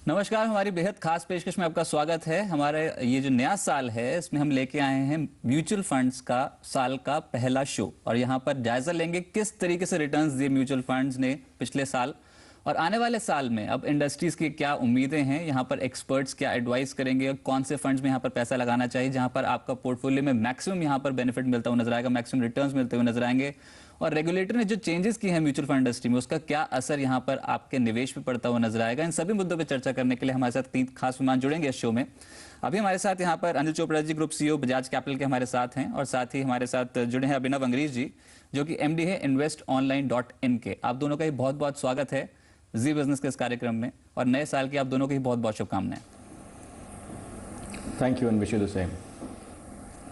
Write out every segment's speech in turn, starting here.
नमस्कार, हमारी बेहद खास पेशकश में आपका स्वागत है। हमारे ये जो नया साल है इसमें हम लेके आए हैं म्यूचुअल फंड्स का साल का पहला शो, और यहाँ पर जायजा लेंगे किस तरीके से रिटर्न्स दिए म्यूचुअल फंड्स ने पिछले साल और आने वाले साल में अब इंडस्ट्रीज की क्या उम्मीदें हैं। यहाँ पर एक्सपर्ट्स क्या एडवाइस करेंगे, कौन से फंड्स में यहाँ पर पैसा लगाना चाहिए जहाँ पर आपका पोर्टफोलियो में मैक्सिमम यहाँ पर बेनिफिट मिलता हुआ नजर आएगा, मैक्सिमम रिटर्न्स मिलते हुए नजर आएंगे, और रेगुलेटर ने जो चेंजेस की हैं म्यूचुअल फंड इंडस्ट्री में उसका क्या असर यहाँ पर आपके निवेश पे पड़ता हुआ नजर आएगा। इन सभी मुद्दों पे चर्चा करने के लिए हमारे साथ 3 खास मेहमान जुड़ेंगे इस शो में। अभी हमारे साथ यहाँ पर Anil Chopra ji, group CEO Bajaj capital के हमारे साथ हैं, और साथ ही हमारे साथ जुड़े हैं अभिनव अंग्रेज जी जो कि एमडी है investonline.in के। आप दोनों का ही बहुत बहुत स्वागत है जी बिजनेस के इस कार्यक्रम में, और नए साल की आप दोनों की ही बहुत बहुत शुभकामनाएं। Thank you and wish you the same.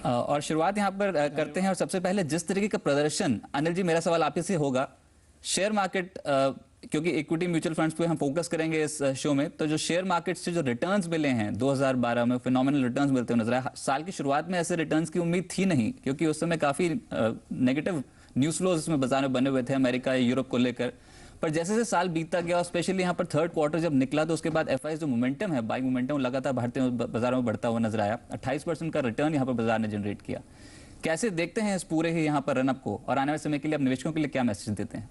और शुरुआत यहाँ पर करते हैं, और सबसे पहले जिस तरीके का प्रदर्शन, अनिल जी मेरा सवाल आप ही से होगा, शेयर मार्केट, क्योंकि इक्विटी म्यूचुअल फंड्स पे हम फोकस करेंगे इस शो में, तो जो शेयर मार्केट से जो रिटर्न्स मिले हैं 2012 में फिनोमिनल रिटर्न्स मिलते हुए नजर आए। साल की शुरुआत में ऐसे रिटर्न्स की उम्मीद थी नहीं, क्योंकि उस समय काफी नेगेटिव न्यूज फ्लोज इसमें बाजार में बने हुए थे अमेरिका या यूरोप को लेकर। पर जैसे जैसे साल बीतता गया और स्पेशली यहाँ पर थर्ड क्वार्टर जब निकला तो उसके बाद एफआई जो मोमेंटम है, बाइंग मोमेंटम लगातार भारतीय बाजारों में बढ़ता हुआ नजर आया। 28% का रिटर्न यहाँ पर बाजार ने जनरेट किया। कैसे देखते हैं इस पूरे ही यहाँ पर रनअप को, और आने वाले समय के लिए अब निवेशकों के लिए क्या मैसेज देते हैं?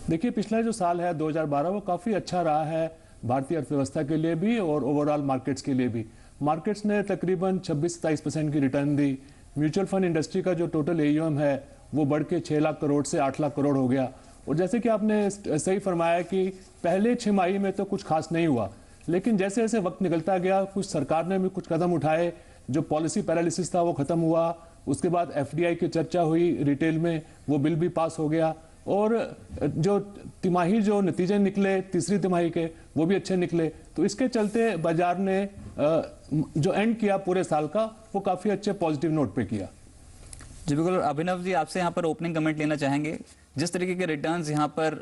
देखिए, पिछला जो साल है 2012 वो काफ़ी अच्छा रहा है भारतीय अर्थव्यवस्था के लिए भी और ओवरऑल मार्केट्स के लिए भी। मार्केट्स ने तकरीबन 26-27% की return the. Mutual fund industry का जो टोटल एयूएम है वो बढ़ के 6 लाख करोड़ से 8 लाख करोड़ हो गया। और जैसे कि आपने सही फरमाया कि पहले 6 माही में तो कुछ खास नहीं हुआ, लेकिन जैसे जैसे वक्त निकलता गया कुछ सरकार ने भी कुछ कदम उठाए, जो पॉलिसी पैरालिसिस था वो खत्म हुआ। उसके बाद एफडीआई की चर्चा हुई रिटेल में, वो बिल भी पास हो गया, और जो तिमाही जो नतीजे निकले तीसरी तिमाही के वो भी अच्छे निकले। तो इसके चलते बाजार ने जो एंड किया पूरे साल का वो काफ़ी अच्छे पॉजिटिव नोट पे किया। जी बिल्कुल। अभिनव जी, आपसे यहाँ पर ओपनिंग कमेंट लेना चाहेंगे। जिस तरीके के रिटर्न्स यहाँ पर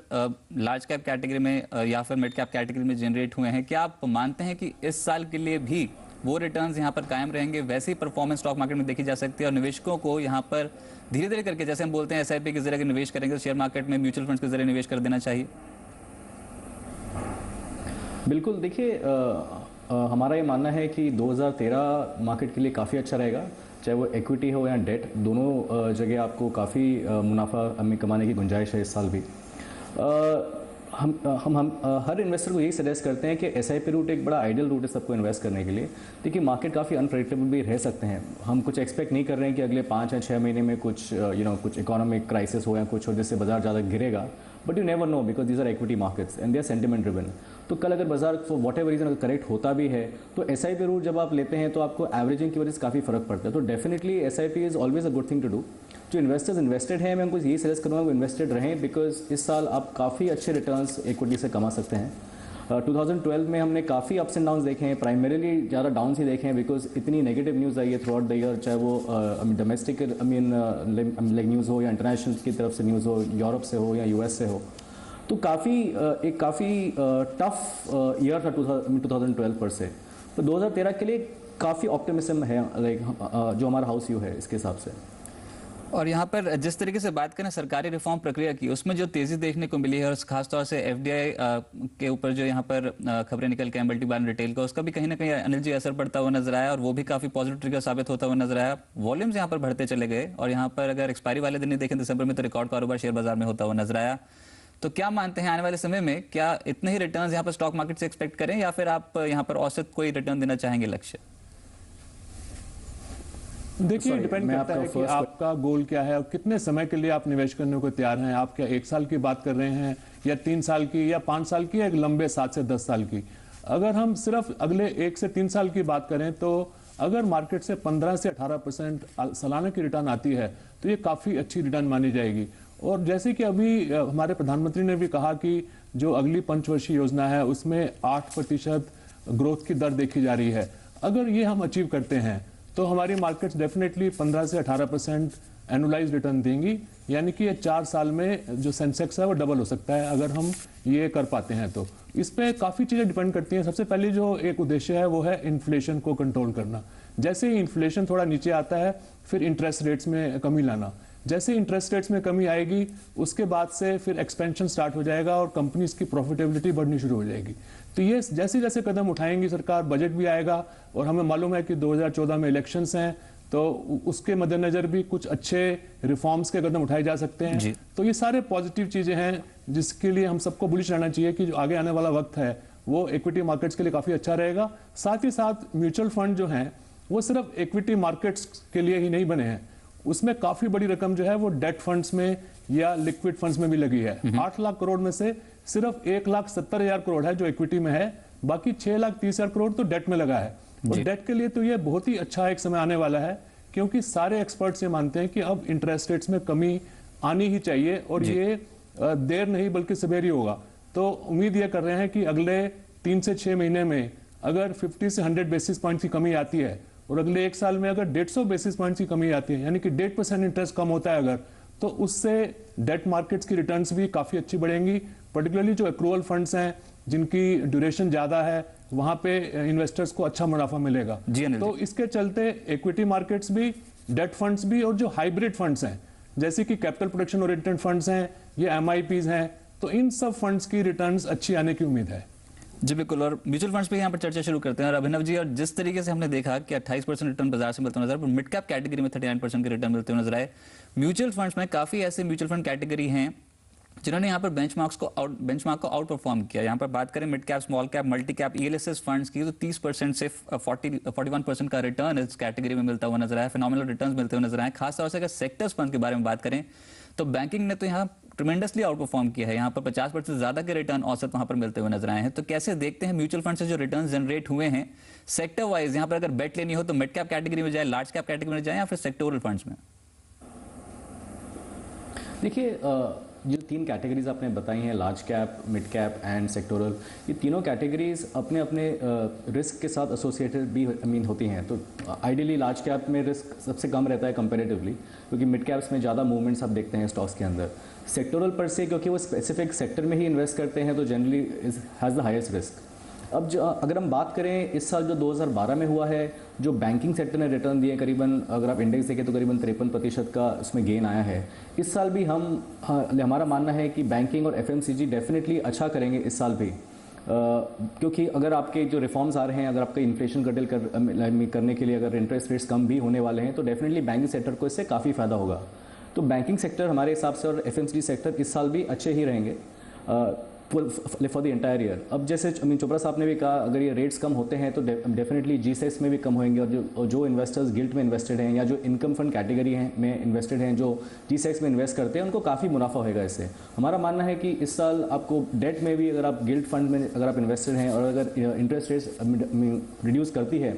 लार्ज कैप कैटेगरी में या फिर मिड कैप कैटेगरी में जनरेट हुए हैं, क्या आप मानते हैं कि इस साल के लिए भी वो रिटर्न्स यहाँ पर कायम रहेंगे, वैसे ही परफॉर्मेंस स्टॉक मार्केट में देखी जा सकती है, और निवेशकों को यहाँ पर धीरे धीरे करके, जैसे हम बोलते हैं एसआईपी के जरिए निवेश करेंगे तो शेयर मार्केट में म्यूचुअल फंड्स के जरिए निवेश कर देना चाहिए? बिल्कुल, देखिए हमारा ये मानना है कि 2013 मार्केट के लिए काफ़ी अच्छा रहेगा, चाहे वो इक्विटी हो या डेट, दोनों जगह आपको काफ़ी मुनाफा कमाने की गुंजाइश है इस साल भी। हम हर इन्वेस्टर को यही सजेस्ट करते हैं कि एसआईपी रूट एक बड़ा आइडियल रूट है सबको इन्वेस्ट करने के लिए। देखिए, मार्केट काफ़ी अनप्रेडिक्टेबल भी रह सकते हैं। हम कुछ एक्सपेक्ट नहीं कर रहे हैं कि अगले 5 या 6 महीने में कुछ कुछ इकोनॉमिक क्राइसिस हो या कुछ हो जिससे बाजार ज़्यादा गिरेगा, but you never know because these are equity markets and they are sentiment driven. तो कल अगर बाजार फॉर वॉट एवर रीजन अगर करेक्ट होता भी है तो एसआईपी रूट जब आप लेते हैं तो आपको एवरेजिंग की वजह से काफ़ी फर्क पड़ता है। तो definitely SIP is always a good thing to do. जो इन्वेस्टर्स इन्वेस्टेड हैं, मैं उनको यही सजेस्ट करूँगा वो इन्वेस्टेड रहें, बिकॉज इस साल आप काफ़ी अच्छे रिटर्न्स इक्विटी से कमा सकते हैं। 2012 में हमने काफ़ी अप्स एंड डाउन्स देखे हैं, प्राइमरीली ज़्यादा डाउन्स ही देखे हैं बिकॉज इतनी नेगेटिव न्यूज़ आई है थ्रू आउट द ईयर, चाहे वो डोमेस्टिक लाइक न्यूज़ हो या इंटरनेशनल की तरफ से न्यूज़ हो, यूरोप से हो या यूएस से हो। तो काफ़ी टफ ईयर था 2012 पर से। तो 2013 के लिए काफ़ी ऑप्टिमिज्म है, लाइक जो हमारा हाउस व्यू है इसके हिसाब से। और यहाँ पर जिस तरीके से बात करें सरकारी रिफॉर्म प्रक्रिया की, उसमें जो तेजी देखने को मिली है, और खासतौर से एफडीआई के ऊपर जो यहाँ पर खबरें निकल के मल्टी बार रिटेल का, उसका भी कहीं ना कहीं अनिल जी असर पड़ता हुआ नजर आया, और वो भी काफी पॉजिटिव ट्रिगर साबित होता हुआ नजर आया। वॉल्यूम्स यहाँ पर बढ़ते चले गए, और यहाँ पर अगर एक्सपायरी वाले दिन देखें दिसंबर में तो रिकॉर्ड कारोबार शेयर बाजार में होता हुआ नजर आया। तो क्या मानते हैं आने वाले समय में क्या इतने ही रिटर्न्स यहाँ पर स्टॉक मार्केट से एक्सपेक्ट करें, या फिर आप यहाँ पर औसत कोई रिटर्न देना चाहेंगे लक्ष्य? देखिए, डिपेंड करता है कि आपका गोल क्या है और कितने समय के लिए आप निवेश करने को तैयार हैं। आप क्या 1 साल की बात कर रहे हैं, या 3 साल की, या 5 साल की, या एक लंबे 7 से 10 साल की? अगर हम सिर्फ अगले 1 से 3 साल की बात करें तो अगर मार्केट से 15 से 18% सालाना की रिटर्न आती है तो ये काफ़ी अच्छी रिटर्न मानी जाएगी। और जैसे कि अभी हमारे प्रधानमंत्री ने भी कहा कि जो अगली पंचवर्षीय योजना है उसमें 8% ग्रोथ की दर देखी जा रही है। अगर ये हम अचीव करते हैं तो हमारी मार्केट्स डेफिनेटली 15 से 18% एनुलाइज रिटर्न देंगी, यानी कि ये 4 साल में जो सेंसेक्स है वो डबल हो सकता है अगर हम ये कर पाते हैं। तो इस पे काफ़ी चीज़ें डिपेंड करती हैं। सबसे पहले जो एक उद्देश्य है वो है इन्फ्लेशन को कंट्रोल करना। जैसे ही इन्फ्लेशन थोड़ा नीचे आता है फिर इंटरेस्ट रेट्स में कमी लाना। जैसे इंटरेस्ट रेट्स में कमी आएगी उसके बाद से फिर एक्सपेंशन स्टार्ट हो जाएगा और कंपनीज की प्रॉफिटेबिलिटी बढ़नी शुरू हो जाएगी। तो ये जैसे जैसे कदम उठाएंगी सरकार, बजट भी आएगा और हमें मालूम है कि 2014 में इलेक्शंस हैं, तो उसके मद्देनजर भी कुछ अच्छे रिफॉर्म्स के कदम उठाए जा सकते हैं। तो ये सारे पॉजिटिव चीजें हैं जिसके लिए हम सबको बुलिश रहना चाहिए कि जो आगे आने वाला वक्त है वो इक्विटी मार्केट्स के लिए काफी अच्छा रहेगा। साथ ही साथ म्यूचुअल फंड जो हैं वो सिर्फ इक्विटी मार्केट्स के लिए ही नहीं बने हैं, उसमें काफी बड़ी रकम जो है वो डेट फंड्स में या लिक्विड फंड्स में भी लगी है। 8 लाख करोड़ में से सिर्फ 1,70,000 करोड़ है जो इक्विटी में है, बाकी 6,30,000 करोड़ तो डेट में लगा है। और डेट के लिए तो ये बहुत ही अच्छा एक समय आने वाला है, क्योंकि सारे एक्सपर्ट्स ये मानते हैं कि अब इंटरेस्ट रेट्स में कमी आनी ही चाहिए और ये देर नहीं बल्कि सवेर ही होगा। तो उम्मीद ये कर रहे हैं कि अगले 3 से 6 महीने में अगर 50 से 100 बेसिस पॉइंट की कमी आती है और अगले 1 साल में अगर 150 बेसिस पॉइंट की कमी आती है, यानी कि 1.5% इंटरेस्ट कम होता है अगर, तो उससे डेट मार्केट्स की रिटर्न्स भी काफी अच्छी बढ़ेंगी। पर्टिकुलरली जो एक्रूअल फंड्स हैं जिनकी ड्यूरेशन ज्यादा है वहां पे इन्वेस्टर्स को अच्छा मुनाफा मिलेगा। तो इसके चलते इक्विटी मार्केट्स भी, डेट फंड्स भी और जो हाइब्रिड फंड्स हैं जैसे कि कैपिटल प्रोटेक्शन ओरिएंटेड फंड्स हैं, ये MIPs हैं, तो इन सब फंड्स की रिटर्न्स अच्छी आने की उम्मीद है। जी बिल्कुल। और म्यूचुअल फंड्स पे यहाँ पर चर्चा शुरू करते हैं। और अभिनव जी, और जिस तरीके से हमने देखा कि 28% रिटर्न बाजार से मिलते नजर, मिड कैप कैटेगरी में 39% के रिटर्न मिलते हुए नजर आए। म्यूचुअल फंड्स में काफी ऐसे म्यूचुअल फंड कैटेगरी हैं जिन्होंने यहाँ पर बेंचमार्क को आउट परफॉर्म किया। यहाँ पर बात करें mid cap, small cap, multi cap, ELSS funds की, तो 30% से 41% का रिटर्न इस कैटेगरी में मिलता हुआ नजर आया। फिनोमिनल रिटर्न्स मिलते हुए नजर आए। खासतौर से अगर सेक्टर्स फंड के बारे में बात करें तो बैंकिंग ने तो यहाँ ट्रिमेंडसली आउट परफॉर्म किया है। यहाँ पर 50% से ज्यादा के रिटर्न औसत वहां पर मिलते हुए नजर आए हैं। तो कैसे देखते हैं म्यूचुअल फंड से जो रिटर्न जनरेट हुए हैं सेक्टर वाइज, यहाँ पर अगर बेट लेनी हो तो मिड कैप कैटेगरी में जाए, लार्ज कैप कैटेगरी में जाए, या फिर सेक्टोरल फंड्स में? देखिए, जो 3 कैटेगरीज आपने बताई हैं, large cap, mid cap and sectoral, ये तीनों कैटेगरीज अपने अपने रिस्क के साथ एसोसिएटेड भी होती हैं। तो आइडियली लार्ज कैप में रिस्क सबसे कम रहता है कंपैरेटिवली, क्योंकि मिड कैप्स में ज़्यादा मूवमेंट्स आप देखते हैं स्टॉक्स के अंदर। सेक्टोरल पर से क्योंकि वो स्पेसिफिक सेक्टर में ही इन्वेस्ट करते हैं तो generally has the highest risk. अब जो अगर हम बात करें इस साल जो 2012 में हुआ है, जो बैंकिंग सेक्टर ने रिटर्न दिए करीबन, अगर आप इंडेक्स देखें तो करीबन 53% का उसमें गेन आया है। इस साल भी हमारा मानना है कि बैंकिंग और FMCG डेफिनेटली अच्छा करेंगे इस साल भी, क्योंकि अगर आपके जो रिफॉर्म्स आ रहे हैं, अगर आपका इन्फ्लेशन कंट्रोल करने के लिए अगर इंटरेस्ट रेट्स कम भी होने वाले हैं तो डेफिनेटली बैंकिंग सेक्टर को इससे काफ़ी फ़ायदा होगा। तो बैंकिंग सेक्टर हमारे हिसाब से और FMCG सेक्टर इस साल भी अच्छे ही रहेंगे फॉर द एंटायर ईयर। अब जैसे अमीन चोपड़ा साहब ने भी कहा, अगर ये रेट्स कम होते हैं तो डेफिनेटली GSEC में भी कम होंगे, और जो इन्वेस्टर्स गिल्ट में इन्वेस्टेड हैं या जो इनकम फंड कैटेगरी में इन्वेस्टेड हैं, जो GSEC में इन्वेस्ट करते हैं, उनको काफ़ी मुनाफा होगा इससे। हमारा मानना है कि इस साल आपको डेट में भी, अगर आप गिल्ट फंड में अगर आप इन्वेस्टेड हैं और अगर इंटरेस्ट रेट्स रिड्यूस करती है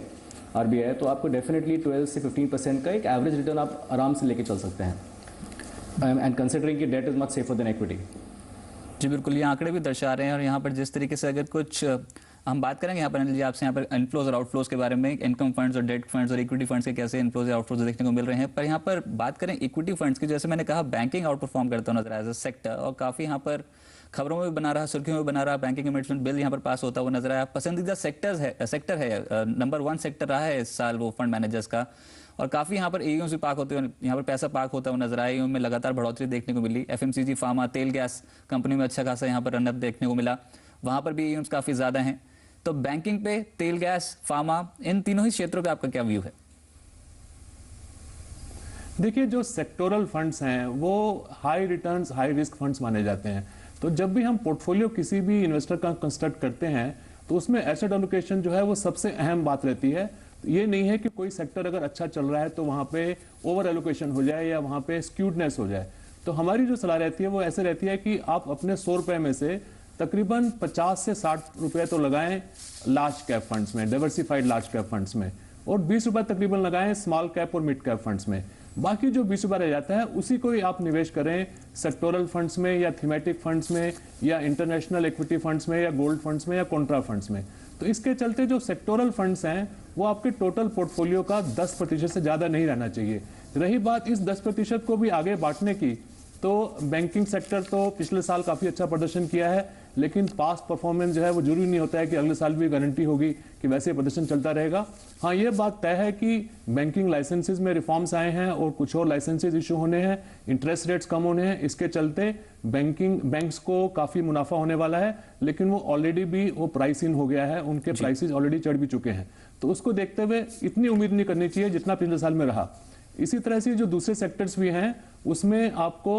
RBI, तो आपको डेफिनेटली 12 से 15% का एक एवरेज रिटर्न आप आराम से लेके चल सकते हैं, एंड कंसिडरिंग कि debt is much safer than equity. जी बिल्कुल, ये आंकड़े भी दर्शा रहे हैं। और यहाँ पर जिस तरीके से अगर कुछ हम बात करेंगे यहाँ पर अनिल जी आपसे, यहाँ पर इनफ्लोज और आउटफ्लोज के बारे में, इनकम फंड्स और डेट फंड्स और इक्विटी फंड्स के कैसे इनफ्लोज और आउटफ्लोज देखने को मिल रहे हैं। पर यहाँ पर बात करें इक्विटी फंड्स की, जैसे मैंने कहा बैंकिंग आउट परफॉर्म करता नजर आया एज अ सेक्टर, और काफी यहाँ पर खबरों में भी बना रहा, सुर्खियों में बना रहा, बैंकिंग इन्वेस्टमेंट बिल यहाँ पर पास होता हुआ नजर आया। पसंदीदा सेक्टर है, नंबर 1 सेक्टर रहा है इस साल वो फंड मैनेजर्स का, और काफी यहाँ पर AUM से पाक होते हुए, यहाँ पर पैसा पाक होता हुआ नजर आया। AUM में लगातार बढ़ोतरी देखने को मिली। FMCG, फार्मा, तेल गैस कंपनी में अच्छा खासा यहाँ पर रनअप देखने को मिला, वहां पर भी AUMs काफी ज्यादा हैं। तो बैंकिंग पे, तेल गैस, फार्मा, इन तीनों ही क्षेत्रों पे आपका क्या व्यू है? देखिए, जो सेक्टोरल फंड्स हैं वो high returns, high risk funds माने जाते हैं। तो जब भी हम पोर्टफोलियो किसी भी इन्वेस्टर का कंस्ट्रक्ट करते हैं तो उसमें एसेट एलोकेशन जो है वो सबसे अहम बात रहती है। ये नहीं है कि कोई सेक्टर अगर अच्छा चल रहा है तो वहां पे ओवर एलोकेशन हो जाए या वहां पे स्क्यूडनेस हो जाए। तो हमारी जो सलाह रहती है वो ऐसे रहती है कि आप अपने 100 रुपए में से तकरीबन 50 से 60 रुपए तो लगाएं लार्ज कैप फंड्स में, डाइवर्सिफाइड लार्ज कैप फंड्स में, और 20 रुपए तकरीबन लगाएं स्मॉल कैप और मिड कैप फंड्स में। बाकी जो 20 रुपए रह जाता है उसी को ही आप निवेश करें सेक्टोरल फंड्स में या थीमेटिक फंड्स में या इंटरनेशनल इक्विटी फंड्स में या गोल्ड फंड्स में या कॉन्ट्रा फंड्स में। तो इसके चलते जो सेक्टोरल फंड्स हैं वो आपके टोटल पोर्टफोलियो का 10% से ज्यादा नहीं रहना चाहिए। रही बात इस 10% को भी आगे बांटने की, तो बैंकिंग सेक्टर तो पिछले साल काफी अच्छा प्रदर्शन किया है, लेकिन पास्ट परफॉर्मेंस जो है वो जरूरी नहीं होता है कि अगले साल भी गारंटी होगी कि वैसे प्रदर्शन चलता रहेगा। हाँ, ये बात तय है कि बैंकिंग लाइसेंसेज में रिफॉर्म्स आए हैं और कुछ और लाइसेंसेज इशू होने हैं, इंटरेस्ट रेट्स कम होने हैं, इसके चलते बैंक्स को काफी मुनाफा होने वाला है, लेकिन वो ऑलरेडी भी वो प्राइस इन हो गया है, उनके प्राइसेज ऑलरेडी चढ़ भी चुके हैं। तो उसको देखते हुए इतनी उम्मीद नहीं करनी चाहिए जितना पिछले साल में रहा। इसी तरह से जो दूसरे सेक्टर्स भी हैं उसमें आपको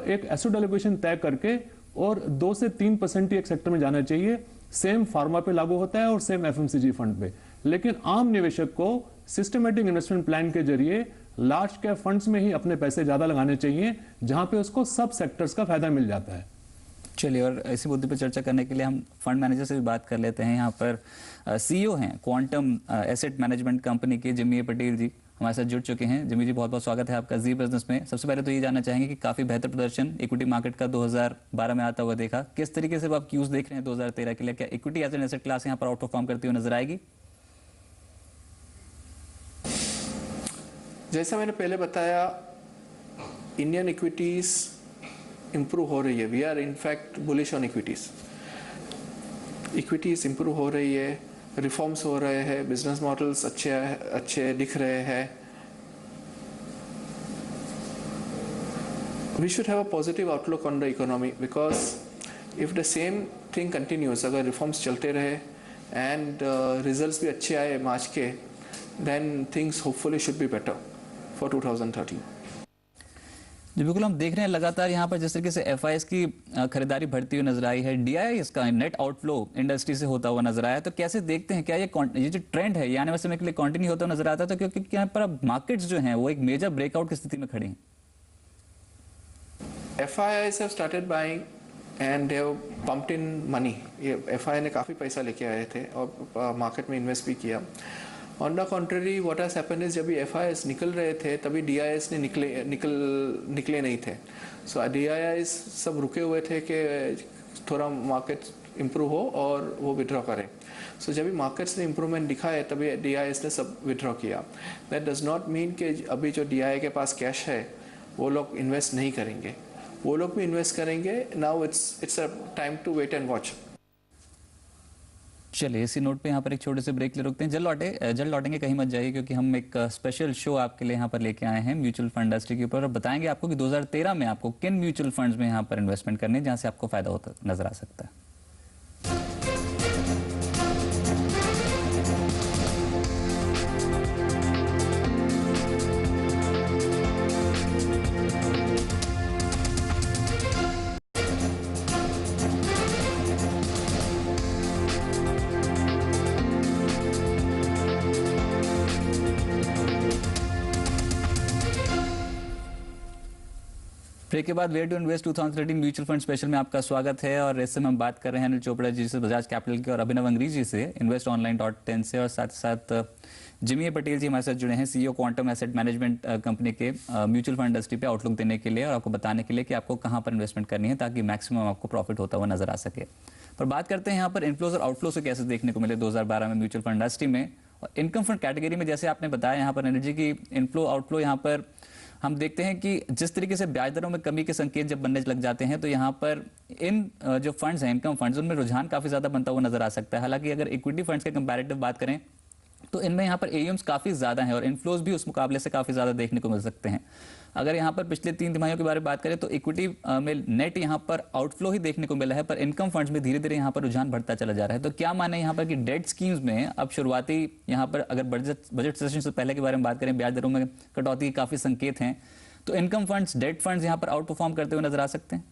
एक एसेट एलोकेशन तय करके और 2 से 3% ही एक सेक्टर में जाना चाहिए। सेम फार्मा पे लागू होता है और सेम एफएमसीजी फंड पे, लेकिन आम निवेशक को सिस्टमेटिक इन्वेस्टमेंट प्लान के जरिए लार्ज कैप फंड्स में ही अपने पैसे ज्यादा लगाने चाहिए, जहां पे उसको सब सेक्टर्स का फायदा मिल जाता है। चलिए, और इसी मुद्दे पर चर्चा करने के लिए हम फंड मैनेजर से भी बात कर लेते हैं। यहाँ पर सीईओ हैं क्वांटम एसेट मैनेजमेंट कंपनी के जिमी पटेल जी हमारे साथ जुड़ चुके हैं। जिमी जी, बहुत बहुत स्वागत है आपका जी बिजनेस में। सबसे पहले तो ये जानना चाहेंगे कि काफी बेहतर प्रदर्शन इक्विटी मार्केट का 2012 में आता हुआ देखा, किस तरीके से आप क्यूज देख रहे हैं 2013 के लिए? क्या equity as an asset class यहाँ पर आउट परफॉर्म करती हुई नजर आएगी? जैसा मैंने पहले बताया, इंडियन इक्विटीज इंप्रूव हो रही है। We are in fact bullish on equities. Equities improve हो रही है, रिफॉर्म्स हो रहे हैं, बिजनेस मॉडल्स अच्छे दिख रहे हैं। We should have a positive outlook on the economy, because if the same thing continues, अगर रिफॉर्म्स चलते रहे एंड रिजल्ट्स भी अच्छे आए मार्च के, then things hopefully should be better for 2013। जी बिल्कुल, हम देख रहे हैं लगातार यहाँ पर जिस तरीके से एफआईएस की खरीदारी बढ़ती हुई नजर आई है, डीआईआईएस का नेट आउटफ्लो इंडस्ट्री से होता हुआ नजर आया, तो कैसे देखते हैं? क्या ये जो ट्रेंड है ये आने वाले समय के लिए कंटिन्यू होता हुआ नजर आता है? तो क्योंकि यहाँ पर अब मार्केट्स जो हैं वो एक मेजर ब्रेकआउट की स्थिति में खड़ी हैं। FIIs have started buying and they have pumped in money. ये FII ने काफ़ी पैसा लेके आए थे और मार्केट में इन्वेस्ट भी किया। On the contrary what has happened is, जब भी FIIs निकल रहे थे तभी DIIs ने निकले नहीं थे। सो DIIs सब रुके हुए थे कि थोड़ा मार्केट इम्प्रूव हो और वो विड्रॉ करें। सो जब भी मार्केट्स ने इम्प्रूवमेंट दिखाए तभी DIIs ने सब विड्रॉ किया। दैट डज नॉट मीन कि अभी जो DII के पास कैश है वो लोग इन्वेस्ट नहीं करेंगे, वो लोग भी इन्वेस्ट करेंगे। Now it's a time to wait and watch. चलिए, इसी नोट पे यहाँ पर एक छोटे से ब्रेक ले रुकते हैं। जल्द लौटेंगे, कहीं मत जाइए, क्योंकि हम एक स्पेशल शो आपके लिए यहाँ पर लेके आए हैं म्यूचुअल फंड इंडस्ट्री के ऊपर, और बताएंगे आपको कि 2013 में आपको किन म्यूचुअल फंड्स में यहाँ पर इन्वेस्टमेंट करनी है जहाँ से आपको फायदा होता नजर आ सकता है। ब्रेक के बाद where to invest 2013 mutual fund special में आपका स्वागत है, और इस समय हम बात कर रहे हैं अनिल चोपड़ा जी से बजाज कैपिटल के, और अभिनव अंग्रेजी जी से investonline.in से, और साथ साथ जिमी पटेल जी हमारे साथ जुड़े हैं, CEO quantum asset management company के, म्यूचुअल फंड इंडस्ट्री पे आउटलुक देने के लिए और आपको बताने के लिए कि आपको कहाँ पर इन्वेस्टमेंट करनी है ताकि मैक्सिमम आपको प्रॉफिट होता हुआ नजर आ सके। पर बात करते हैं यहाँ पर इनफ्लोज और आउटफ्लो से कैसे देखने को मिले 2012 में म्यूचुअल फंड इंडस्ट्री में। और इनकम फंड कैटेगरी में जैसे आपने बताया यहाँ पर एनर्जी की इनफ्लो आउटफ्लो, यहाँ पर हम देखते हैं कि जिस तरीके से ब्याज दरों में कमी के संकेत जब बनने लग जाते हैं तो यहाँ पर इन जो फंड्स हैं, इनकम फंड्स, उनमें रुझान काफी ज्यादा बनता हुआ नजर आ सकता है। हालांकि अगर इक्विटी फंड्स के कंपैरेटिव बात करें तो इनमें यहाँ पर एयूएम्स काफी ज्यादा हैं और इनफ्लोज भी उस मुकाबले से काफी ज्यादा देखने को मिल सकते हैं। अगर यहाँ पर पिछले 3 तिमाहियों के बारे में बात करें तो इक्विटी में नेट यहाँ पर आउटफ्लो ही देखने को मिला है, पर इनकम फंड्स में धीरे धीरे यहाँ पर रुझान बढ़ता चला जा रहा है। तो क्या माने यहाँ पर कि डेट स्कीम्स में अब शुरुआती यहाँ पर अगर बजट सेशन से पहले के बारे में बात करें, ब्याज दरों में कटौती के काफी संकेत हैं, तो इनकम फंड्स, डेट फंड्स यहाँ पर आउट परफॉर्म करते हुए नजर आ सकते हैं?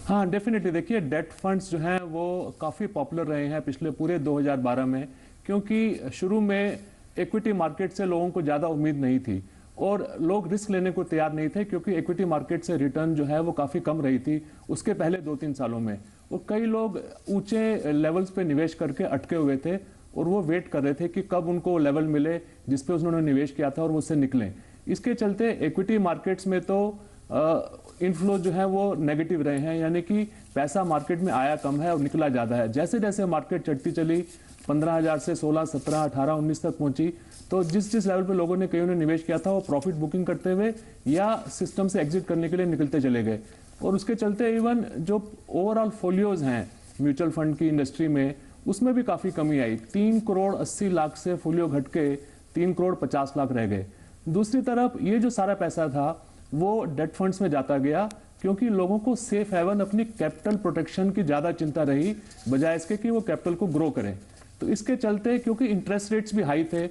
हाँ, डेफिनेटली। देखिए, डेट फंड्स जो हैं वो काफ़ी पॉपुलर रहे हैं पिछले पूरे 2012 में, क्योंकि शुरू में इक्विटी मार्केट से लोगों को ज़्यादा उम्मीद नहीं थी और लोग रिस्क लेने को तैयार नहीं थे, क्योंकि इक्विटी मार्केट से रिटर्न जो है वो काफ़ी कम रही थी उसके पहले 2-3 सालों में। और कई लोग ऊंचे लेवल्स पे निवेश करके अटके हुए थे और वो वेट कर रहे थे कि कब उनको लेवल मिले जिस पे उन्होंने निवेश किया था और वो उससे निकलें। इसके चलते इक्विटी मार्केट्स में तो इनफ्लो जो है वो नेगेटिव रहे हैं, यानी कि पैसा मार्केट में आया कम है और निकला ज़्यादा है। जैसे जैसे मार्केट चढ़ती चली 15,000 से 16, 17, 18, 19 तक पहुंची, तो जिस लेवल पे लोगों ने कईयों ने निवेश किया था वो प्रॉफिट बुकिंग करते हुए या सिस्टम से एग्जिट करने के लिए निकलते चले गए। और उसके चलते इवन जो ओवरऑल फोलियोज हैं म्यूचुअल फंड की इंडस्ट्री में, उसमें भी काफ़ी कमी आई। 3 करोड़ 80 लाख से फोलियो घट के 3 करोड़ 50 लाख रह गए। दूसरी तरफ ये जो सारा पैसा था वो डेट फंड्स में जाता गया, क्योंकि लोगों को सेफ हेवन अपनी कैपिटल प्रोटेक्शन की ज़्यादा चिंता रही, बजाय इसके कि वो कैपिटल को ग्रो करें। तो इसके चलते क्योंकि इंटरेस्ट रेट्स भी हाई थे,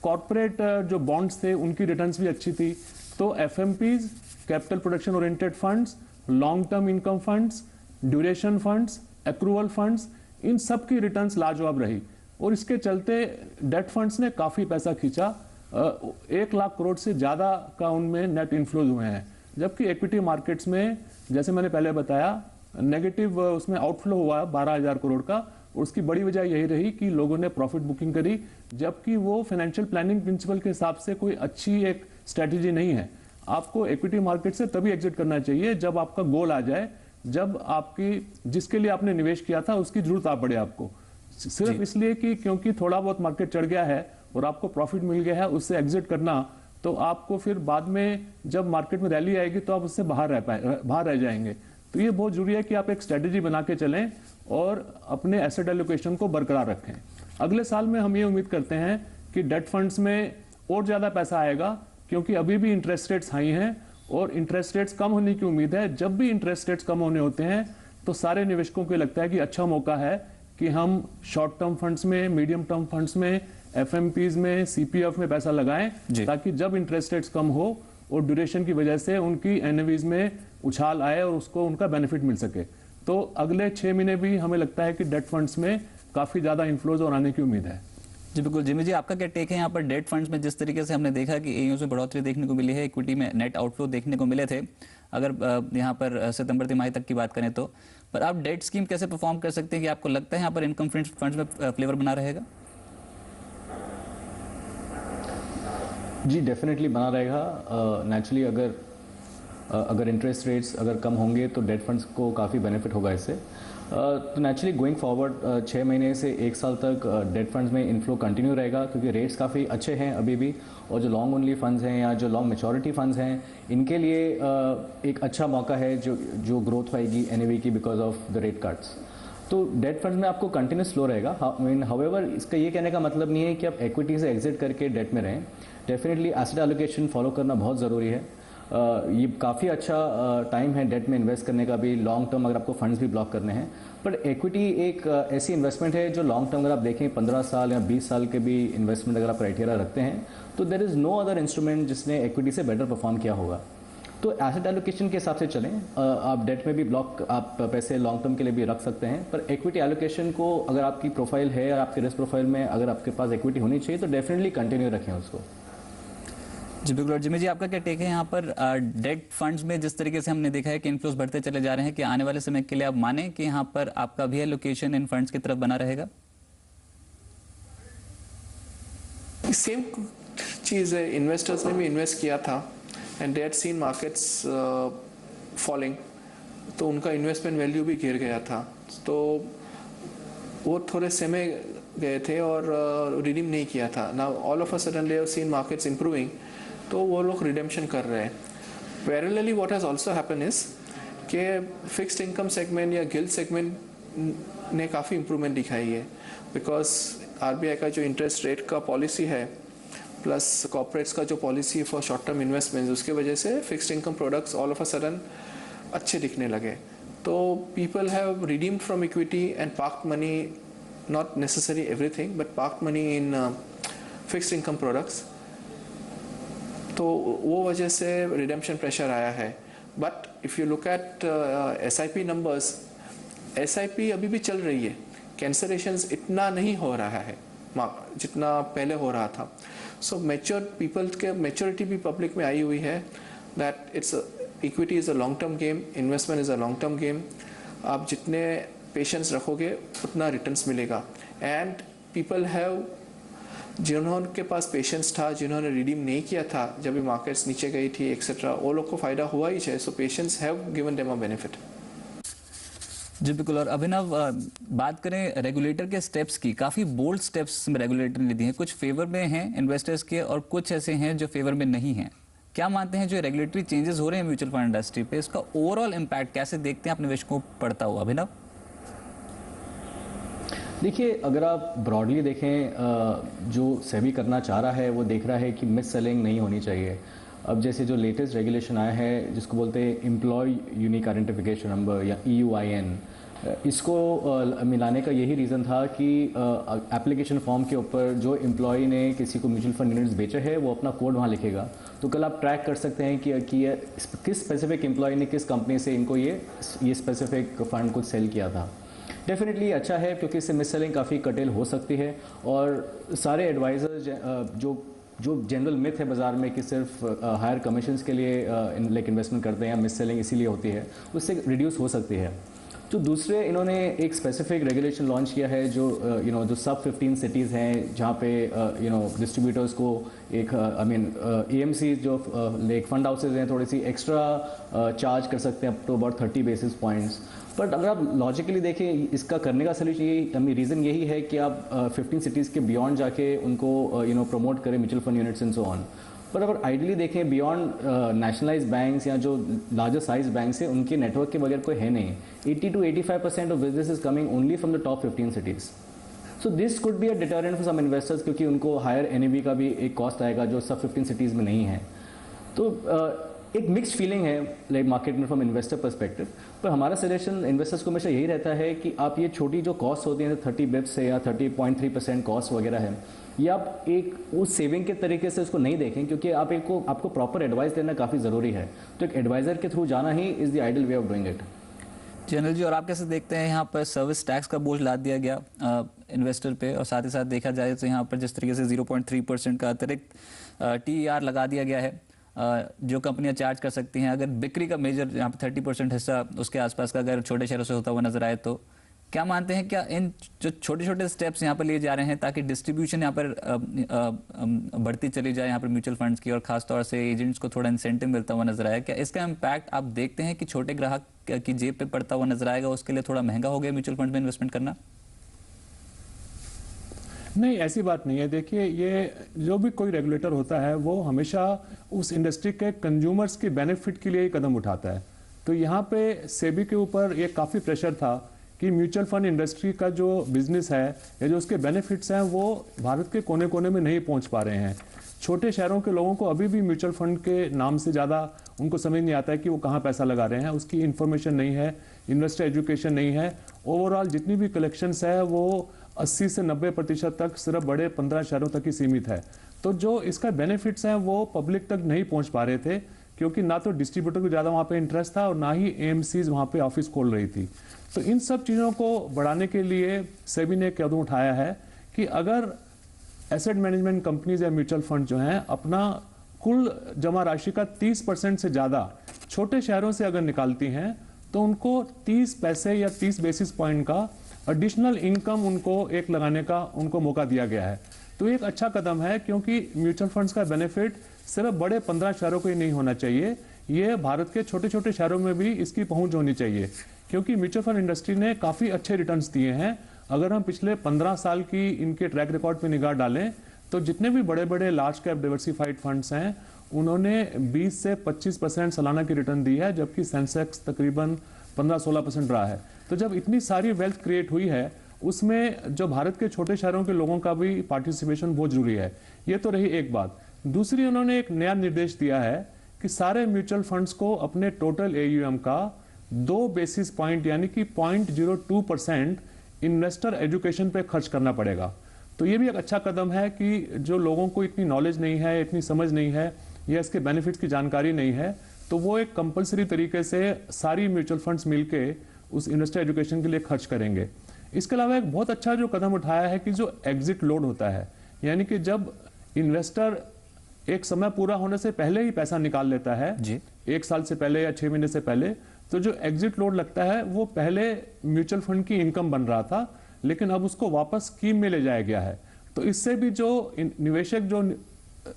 कॉर्पोरेट जो बॉन्ड्स थे उनकी रिटर्न्स भी अच्छी थी, तो FMPs, capital protection oriented funds, long term income funds, duration funds, accrual funds, इन सब की रिटर्न्स लाजवाब रही। और इसके चलते डेट फंड्स ने काफ़ी पैसा खींचा। 1 लाख करोड़ से ज़्यादा का उनमें नेट इन्फ्लोज हुए हैं, जबकि इक्विटी मार्केट्स में जैसे मैंने पहले बताया नेगेटिव उसमें आउटफ्लो हुआ 12,000 करोड़ का। और उसकी बड़ी वजह यही रही कि लोगों ने प्रॉफिट बुकिंग करी, जबकि वो फाइनेंशियल प्लानिंग प्रिंसिपल के हिसाब से कोई अच्छी एक स्ट्रेटेजी नहीं है। आपको इक्विटी मार्केट से तभी एग्जिट करना चाहिए जब आपका गोल आ जाए, जब आपकी जिसके लिए आपने निवेश किया था उसकी जरूरत आ पड़े आपको। सिर्फ इसलिए कि क्योंकि थोड़ा बहुत मार्केट चढ़ गया है और आपको प्रॉफिट मिल गया है उससे एग्जिट करना, तो आपको फिर बाद में जब मार्केट में रैली आएगी तो आप उससे बाहर रह जाएंगे। तो ये बहुत जरूरी है कि आप एक स्ट्रेटेजी बना के चलें और अपने एसेट एलोकेशन को बरकरार रखें। अगले साल में हम ये उम्मीद करते हैं कि डेट फंड्स में और ज़्यादा पैसा आएगा, क्योंकि अभी भी इंटरेस्ट रेट्स हाई हैं और इंटरेस्ट रेट्स कम होने की उम्मीद है। जब भी इंटरेस्ट रेट्स कम होने होते हैं तो सारे निवेशकों को लगता है कि अच्छा मौका है कि हम शॉर्ट टर्म फंड्स में, मीडियम टर्म फंड्स में, एफएमपीज में, सीपीएफ में पैसा लगाएं, ताकि जब इंटरेस्ट रेट्स कम हो और ड्यूरेशन की वजह से उनकी एनएवीज में उछाल आए और उसको उनका बेनिफिट मिल सके। तो अगले 6 महीने भी हमें लगता है कि डेट फंड्स में काफ़ी ज़्यादा इन्फ्लोज और आने की उम्मीद है। जी बिल्कुल। जिमी जी, आपका क्या टेक है यहाँ पर डेट फंड्स में? जिस तरीके से हमने देखा कि एयू में बढ़ोतरी देखने को मिली है, इक्विटी में नेट आउटफ्लो देखने को मिले थे, अगर यहाँ पर सितंबर तिमाही तक की बात करें तो, पर आप डेट स्कीम कैसे परफॉर्म कर सकते हैं कि आपको लगता है यहाँ पर इनकम फंड्स में फ्लेवर बना रहेगा? जी डेफिनेटली बना रहेगा। नेचुरली अगर इंटरेस्ट रेट्स अगर कम होंगे तो डेट फंड्स को काफ़ी बेनिफिट होगा इससे। तो नेचुरली गोइंग फॉरवर्ड 6 महीने से 1 साल तक डेट फंड्स में इन्फ्लो कंटिन्यू रहेगा, क्योंकि रेट्स काफ़ी अच्छे हैं अभी भी। और जो लॉन्ग ओनली फंड्स हैं या जो लॉन्ग मैच्योरिटी फंड्स हैं, इनके लिए एक अच्छा मौका है जो ग्रोथ आएगी एनएवी की because of the rate cuts. तो डेट फंड्स में आपको कंटिन्यूस फ्लो रहेगा। हाउएवर इसका ये कहने का मतलब नहीं है कि आप इक्विटी से एग्जिट करके डेट में रहें। डेफिनेटली एसेट एलोकेशन फॉलो करना बहुत ज़रूरी है। ये काफ़ी अच्छा टाइम है डेट में इन्वेस्ट करने का भी, लॉन्ग टर्म अगर आपको फंड्स भी ब्लॉक करने हैं। बट इक्विटी एक ऐसी इन्वेस्टमेंट है जो लॉन्ग टर्म अगर आप देखें 15 साल या 20 साल के भी इन्वेस्टमेंट अगर आप क्राइटेरिया रखते हैं, तो there is no other instrument जिसने इक्विटी से बेटर परफॉर्म किया होगा। तो एसेट एलोकेशन के हिसाब से चलें। आप डेट में भी ब्लॉक आप पैसे लॉन्ग टर्म के लिए भी रख सकते हैं, पर इक्विटी एलोकेशन को अगर आपकी प्रोफाइल है और आपके रिस्क प्रोफाइल में अगर आपके पास इक्विटी होनी चाहिए तो डेफिनेटली कंटिन्यू रखें उसको। जी बिल्कुल। जिमी जी, आपका क्या टेक है यहाँ पर डेट फंड्स में? जिस तरीके से हमने देखा है कि इन्फ्लोज बढ़ते चले जा रहे हैं, कि आने वाले समय के लिए आप माने कि यहाँ पर आपका भी एलोकेशन इन फंड्स की तरफ बना रहेगा? सेम चीज़ है, इन्वेस्टर्स ने भी इन्वेस्ट किया था and they had seen markets falling, तो उनका इन्वेस्टमेंट वैल्यू भी गिर गया था। तो वो थोड़े समय गए थे और रिडीम नहीं किया था। Now all of a sudden they have seen markets improving, तो वो लोग रिडेम्पशन कर रहे हैं। Parallelly what has also happen is कि फिक्स्ड इनकम सेगमेंट या गिल्ड सेगमेंट ने काफ़ी इंप्रूवमेंट दिखाई है, बिकॉज आरबीआई का जो इंटरेस्ट रेट का पॉलिसी है प्लस कॉर्पोरेट्स का जो policy for short term investments, उसके वजह से fixed income products all of a sudden अच्छे दिखने लगे। तो people have redeemed from equity and parked money, not necessarily everything, but parked money in fixed income products. तो वो वजह से redemption pressure आया है। But if you look at SIP numbers, SIP अभी भी चल रही है, cancellations इतना नहीं हो रहा है जितना पहले हो रहा था। So matured people के maturity भी public में आई हुई है that equity is a long term game, investment is a long term game. आप जितने पेशेंस रखोगे उतना रिटर्न्स मिलेगा। एंड पीपल हैव, जिन्होंने पास पेशेंस था, जिन्होंने रिडीम नहीं किया था जब भी मार्केट्स नीचे गई थी एक्सेट्रा, वो लोग को फायदा हुआ ही है। So patience have given them a benefit. जी बिल्कुल। और अभिनव, बात करें रेगुलेटर के स्टेप्स की, काफ़ी बोल्ड स्टेप्स रेगुलेटर ने दिए हैं। कुछ फेवर में हैं इन्वेस्टर्स के और कुछ ऐसे हैं जो फेवर में नहीं हैं। क्या मानते हैं जो रेगुलेटरी चेंजेस हो रहे हैं म्यूचुअल फंड इंडस्ट्री पे, इसका ओवरऑल इम्पैक्ट कैसे देखते हैं अपने निवेशकों को पड़ता हुआ? अभिनव, देखिए, अगर आप ब्रॉडली देखें, जो सेबी करना चाह रहा है वो देख रहा है कि मिस सेलिंग नहीं होनी चाहिए। अब जैसे जो लेटेस्ट रेगुलेशन आया है जिसको बोलते हैं एम्प्लॉय यूनिक आइडेंटिफिकेशन नंबर या EUIN, इसको मिलाने का यही रीज़न था कि एप्लीकेशन फॉर्म के ऊपर जो एम्प्लॉय ने किसी को म्यूचुअल फंड यूनिट्स बेचे है वो अपना कोड वहाँ लिखेगा, तो कल आप ट्रैक कर सकते हैं कि ये किस स्पेसिफिक एम्प्लॉय ने किस कंपनी से इनको ये स्पेसिफिक फ़ंड को सेल किया था। डेफिनेटली अच्छा है क्योंकि इससे मिस सेलिंग काफ़ी कटेल हो सकती है, और सारे एडवाइज़र्स जो जनरल मिथ है बाज़ार में कि सिर्फ हायर कमीशंस के लिए लाइक इन्वेस्टमेंट करते हैं या मिस सेलिंग इसीलिए होती है, उससे रिड्यूस हो सकती है। तो दूसरे इन्होंने एक स्पेसिफिक रेगुलेशन लॉन्च किया है जो जो सब 15 सिटीज़ हैं जहाँ पे डिस्ट्रीब्यूटर्स को एक AMC जो लाइक फंड हाउसेज हैं थोड़ी सी एक्स्ट्रा चार्ज कर सकते हैं up to about 30 basis points. But अगर आप लॉजिकली देखें इसका करने का सोल्यूशन रीज़न यही है कि आप 15 सिटीज़ के बियॉन्ड जाके उनको प्रमोट करें mutual fund units and so on. पर अगर आइडियली देखें बियॉन्ड नेशनलाइज बैंक्स या जो लार्जर साइज बैंक्स हैं उनके नेटवर्क के बगैर कोई है नहीं। 80 to 85% of business is coming only from the top 15 cities. So this could be a deterrent for some investors क्योंकि उनको हायर NAV का भी एक कॉस्ट आएगा जो सब 15 सिटीज़ में नहीं है। तो एक मिक्स्ड फीलिंग है लाइक मार्केट में फ्रॉम इन्वेस्टर पर्सपेक्टिव। पर हमारा सजेशन इन्वेस्टर्स को हमेशा यही रहता है कि आप ये छोटी जो कॉस्ट होती हैं 30 बिप्स से या 30.3% कॉस्ट वगैरह है, ये आप एक उस सेविंग के तरीके से उसको नहीं देखें क्योंकि आपको प्रॉपर एडवाइस देना काफ़ी ज़रूरी है। तो एक एडवाइज़र के थ्रू जाना ही is the ideal way of doing it. General ji, और आप कैसे देखते हैं यहाँ पर सर्विस टैक्स का बोझ लाद दिया गया इन्वेस्टर पे, और साथ ही साथ देखा जाए तो यहाँ पर जिस तरीके से 0.3% का अतिरिक्त TER लगा दिया गया है जो कंपनियां चार्ज कर सकती हैं अगर बिक्री का मेजर यहाँ पर 30% हिस्सा उसके आसपास का अगर छोटे शहरों से होता हुआ नजर आए, तो क्या मानते हैं क्या इन जो छोटे छोटे स्टेप्स यहाँ पर लिए जा रहे हैं ताकि डिस्ट्रीब्यूशन यहाँ पर बढ़ती चली जाए यहाँ पर म्यूचुअल फंड्स की, और खासतौर से एजेंट्स को थोड़ा इंसेंटिव मिलता हुआ नजर आया, क्या इसका इम्पैक्ट आप देखते हैं कि छोटे ग्राहक की जेब पे पड़ता हुआ नजर आएगा, उसके लिए थोड़ा महंगा हो गया म्यूचुअल फंड में इन्वेस्टमेंट करना? नहीं, ऐसी बात नहीं है। देखिए, ये जो भी कोई रेगुलेटर होता है वो हमेशा उस इंडस्ट्री के कंज्यूमर्स के बेनिफिट के लिए ही कदम उठाता है। तो यहाँ पे सेबी के ऊपर ये काफ़ी प्रेशर था कि म्यूचुअल फंड इंडस्ट्री का जो बिजनेस है या जो उसके बेनिफिट्स हैं वो भारत के कोने कोने में नहीं पहुँच पा रहे हैं। छोटे शहरों के लोगों को अभी भी म्यूचुअल फंड के नाम से ज़्यादा उनको समझ नहीं आता है कि वो कहाँ पैसा लगा रहे हैं, उसकी इन्फॉर्मेशन नहीं है, इन्वेस्टर एजुकेशन नहीं है। ओवरऑल जितनी भी कलेक्शंस है वो 80 से 90% तक सिर्फ बड़े 15 शहरों तक ही सीमित है। तो जो इसका बेनिफिट्स हैं वो पब्लिक तक नहीं पहुंच पा रहे थे क्योंकि ना तो डिस्ट्रीब्यूटर को ज़्यादा वहाँ पे इंटरेस्ट था और ना ही AMCs वहाँ पे ऑफिस खोल रही थी। तो इन सब चीज़ों को बढ़ाने के लिए सेबी ने कदम उठाया है कि अगर एसेट मैनेजमेंट कंपनीज या म्यूचुअल फंड जो हैं अपना कुल जमा राशि का 30% से ज़्यादा छोटे शहरों से अगर निकालती हैं तो उनको 30 पैसे या 30 बेसिस पॉइंट का एडिशनल इनकम उनको एक लगाने का उनको मौका दिया गया है। तो एक अच्छा कदम है क्योंकि म्यूचुअल फंड्स का बेनिफिट सिर्फ बड़े 15 शहरों को ही नहीं होना चाहिए, ये भारत के छोटे छोटे शहरों में भी इसकी पहुंच होनी चाहिए क्योंकि म्यूचुअल फंड इंडस्ट्री ने काफ़ी अच्छे रिटर्न्स दिए हैं। अगर हम पिछले 15 साल की इनके ट्रैक रिकॉर्ड पर निगाह डालें तो जितने भी बड़े बड़े लार्ज कैप डाइवर्सिफाइड फंड्स हैं उन्होंने 20 से 25% सालाना की रिटर्न दी है, जबकि सेंसेक्स तकरीबन 15-16% रहा है। तो जब इतनी सारी वेल्थ क्रिएट हुई है उसमें जो भारत के छोटे शहरों के लोगों का भी पार्टिसिपेशन बहुत जरूरी है। ये तो रही एक बात। दूसरी, उन्होंने एक नया निर्देश दिया है कि सारे म्यूचुअल फंड्स को अपने टोटल AUM का 2 बेसिस पॉइंट यानी कि 0.02% इन्वेस्टर एजुकेशन पे खर्च करना पड़ेगा। तो ये भी एक अच्छा कदम है कि जो लोगों को इतनी नॉलेज नहीं है, इतनी समझ नहीं है या इसके बेनिफिट्स की जानकारी नहीं है, तो वो एक कंपलसरी तरीके से सारी म्यूचुअल फंड्स मिलके उस इन्वेस्टर एजुकेशन के लिए खर्च करेंगे। इसके अलावा एक बहुत अच्छा जो कदम उठाया है कि जो एग्जिट लोड होता है, यानी कि जब इन्वेस्टर एक समय पूरा होने से पहले ही पैसा निकाल लेता है जी, 1 साल से पहले या 6 महीने से पहले, तो जो एग्जिट लोड लगता है वो पहले म्यूचुअल फंड की इनकम बन रहा था लेकिन अब उसको वापस स्कीम में ले जाया गया है। तो इससे भी जो निवेशक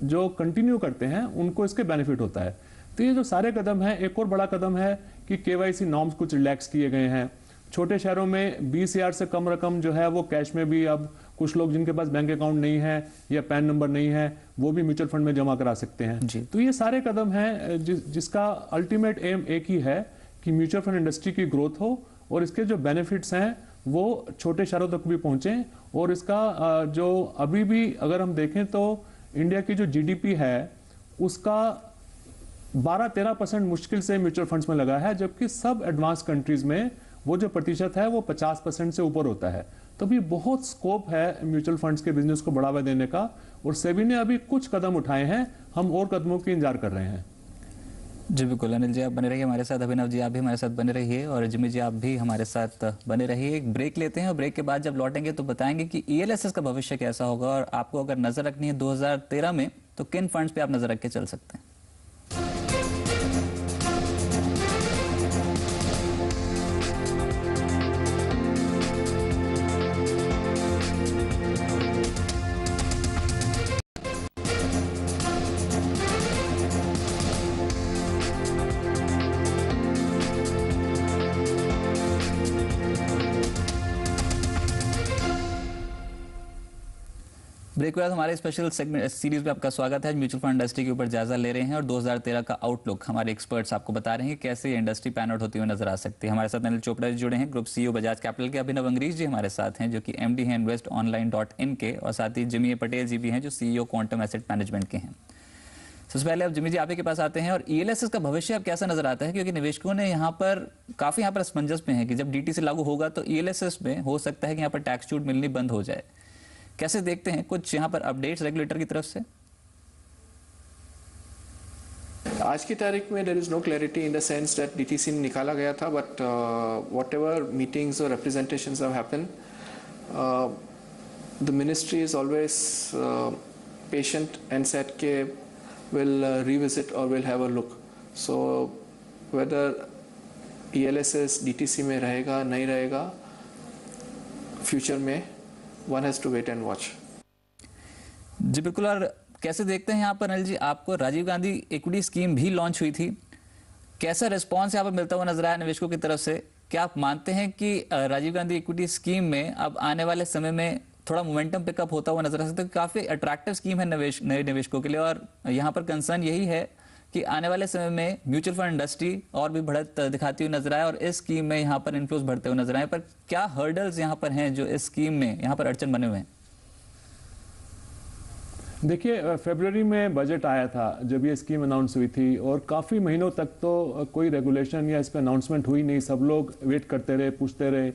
जो कंटिन्यू करते हैं उनको इसके बेनिफिट होता है। तो ये जो सारे कदम हैं, एक और बड़ा कदम है कि KYC नॉर्म्स कुछ रिलैक्स किए गए हैं। छोटे शहरों में 20,000 से कम रकम जो है वो कैश में भी, अब कुछ लोग जिनके पास बैंक अकाउंट नहीं है या पैन नंबर नहीं है वो भी म्यूचुअल फंड में जमा करा सकते हैं। तो ये सारे कदम हैं जिसका अल्टीमेट एम एक ही है कि म्यूचुअल फंड इंडस्ट्री की ग्रोथ हो और इसके जो बेनिफिट्स हैं वो छोटे शहरों तक भी पहुंचे। और इसका जो अभी भी अगर हम देखें तो इंडिया की जो जीडीपी है उसका 12-13% मुश्किल से म्यूचुअल फंड्स में लगा है, जबकि सब एडवांस कंट्रीज में वो जो प्रतिशत है वो 50% से ऊपर होता है। तो भी बहुत स्कोप है म्यूचुअल फंड्स के बिजनेस को बढ़ावा देने का और सेबी ने अभी कुछ कदम उठाए हैं, हम और कदमों की इंतजार कर रहे हैं। जी बिल्कुल, अनिल जी आप बने रहिए हमारे साथ, अभिनव जी आप भी हमारे साथ बने रहिए और जिमी जी आप भी हमारे साथ बने रहिए। एक ब्रेक लेते हैं और ब्रेक के बाद जब लौटेंगे तो बताएंगे कि ईएलएसएस का भविष्य कैसा होगा और आपको अगर नजर रखनी है 2013 में तो किन फंड्स पे आप नजर रख के चल सकते हैं। ब्रेक के बाद हमारे स्पेशल सेगमेंट सीरीज में आपका स्वागत है। म्यूचुअल फंड इंडस्ट्री के ऊपर जायजा ले रहे हैं और 2013 का आउटलुक हमारे एक्सपर्ट्स आपको बता रहे हैं कि कैसे ये इंडस्ट्री पैन आउट होती हुई नजर आ सकती है। हमारे साथ अनिल चोपड़ा जी जुड़े हैं, ग्रुप सीईओ बजाज कैपिटल के। अभिनव अंग्रीज जी हमारे साथ हैं जो कि एमडी हैं investonline.in के, और साथ ही जिमी पटेल जी भी हैं जो सीईओ क्वांटम एसेट मैनेजमेंट के हैं। सबसे पहले अब जिमी जी आप ही के पास आते हैं और ईएलएसएस का भविष्य अब कैसा नजर आता है, क्योंकि निवेशकों ने यहाँ पर काफी असमंजस में है कि जब डीटीसी लागू होगा तो ईएलएसएस में हो सकता है कि यहाँ पर टैक्स छूट मिलनी बंद हो जाए। कैसे देखते हैं कुछ यहाँ पर अपडेट्स रेगुलेटर की तरफ से? आज की तारीख में there is no clarity in the sense that DTC निकाला गया था, बट व्हाटएवर मीटिंग्स और representations have happened, the ministry is always patient and said के विल रिविजिट और will have a look. So whether ELSS DTC में रहेगा नहीं रहेगा फ्यूचर में, one has to wait and watch। जी बिल्कुल। और कैसे देखते हैं यहाँ पर अनिल जी, आपको राजीव गांधी इक्विटी स्कीम भी लॉन्च हुई थी, कैसा रिस्पांस यहाँ पर मिलता हुआ नजर आया निवेशकों की तरफ से? क्या आप मानते हैं कि राजीव गांधी इक्विटी स्कीम में अब आने वाले समय में थोड़ा मोमेंटम पिकअप होता हुआ नजर आ सकता है? काफी अट्रैक्टिव स्कीम है नए निवेशकों के लिए, और यहाँ पर कंसर्न यही है कि आने वाले समय में म्यूचुअल फंड इंडस्ट्री और भी बढ़त दिखाती हुई नजर आए और इस स्कीम में यहाँ पर इन्फ्लोज बढ़ते हुए नजर आए। पर क्या हर्डल्स यहाँ पर हैं जो इस स्कीम में यहाँ पर अड़चन बने हुए हैं? देखिए, फरवरी में बजट आया था जब ये स्कीम अनाउंस हुई थी और काफ़ी महीनों तक तो कोई रेगुलेशन या इस पर अनाउंसमेंट हुई नहीं, सब लोग वेट करते रहे, पूछते रहे।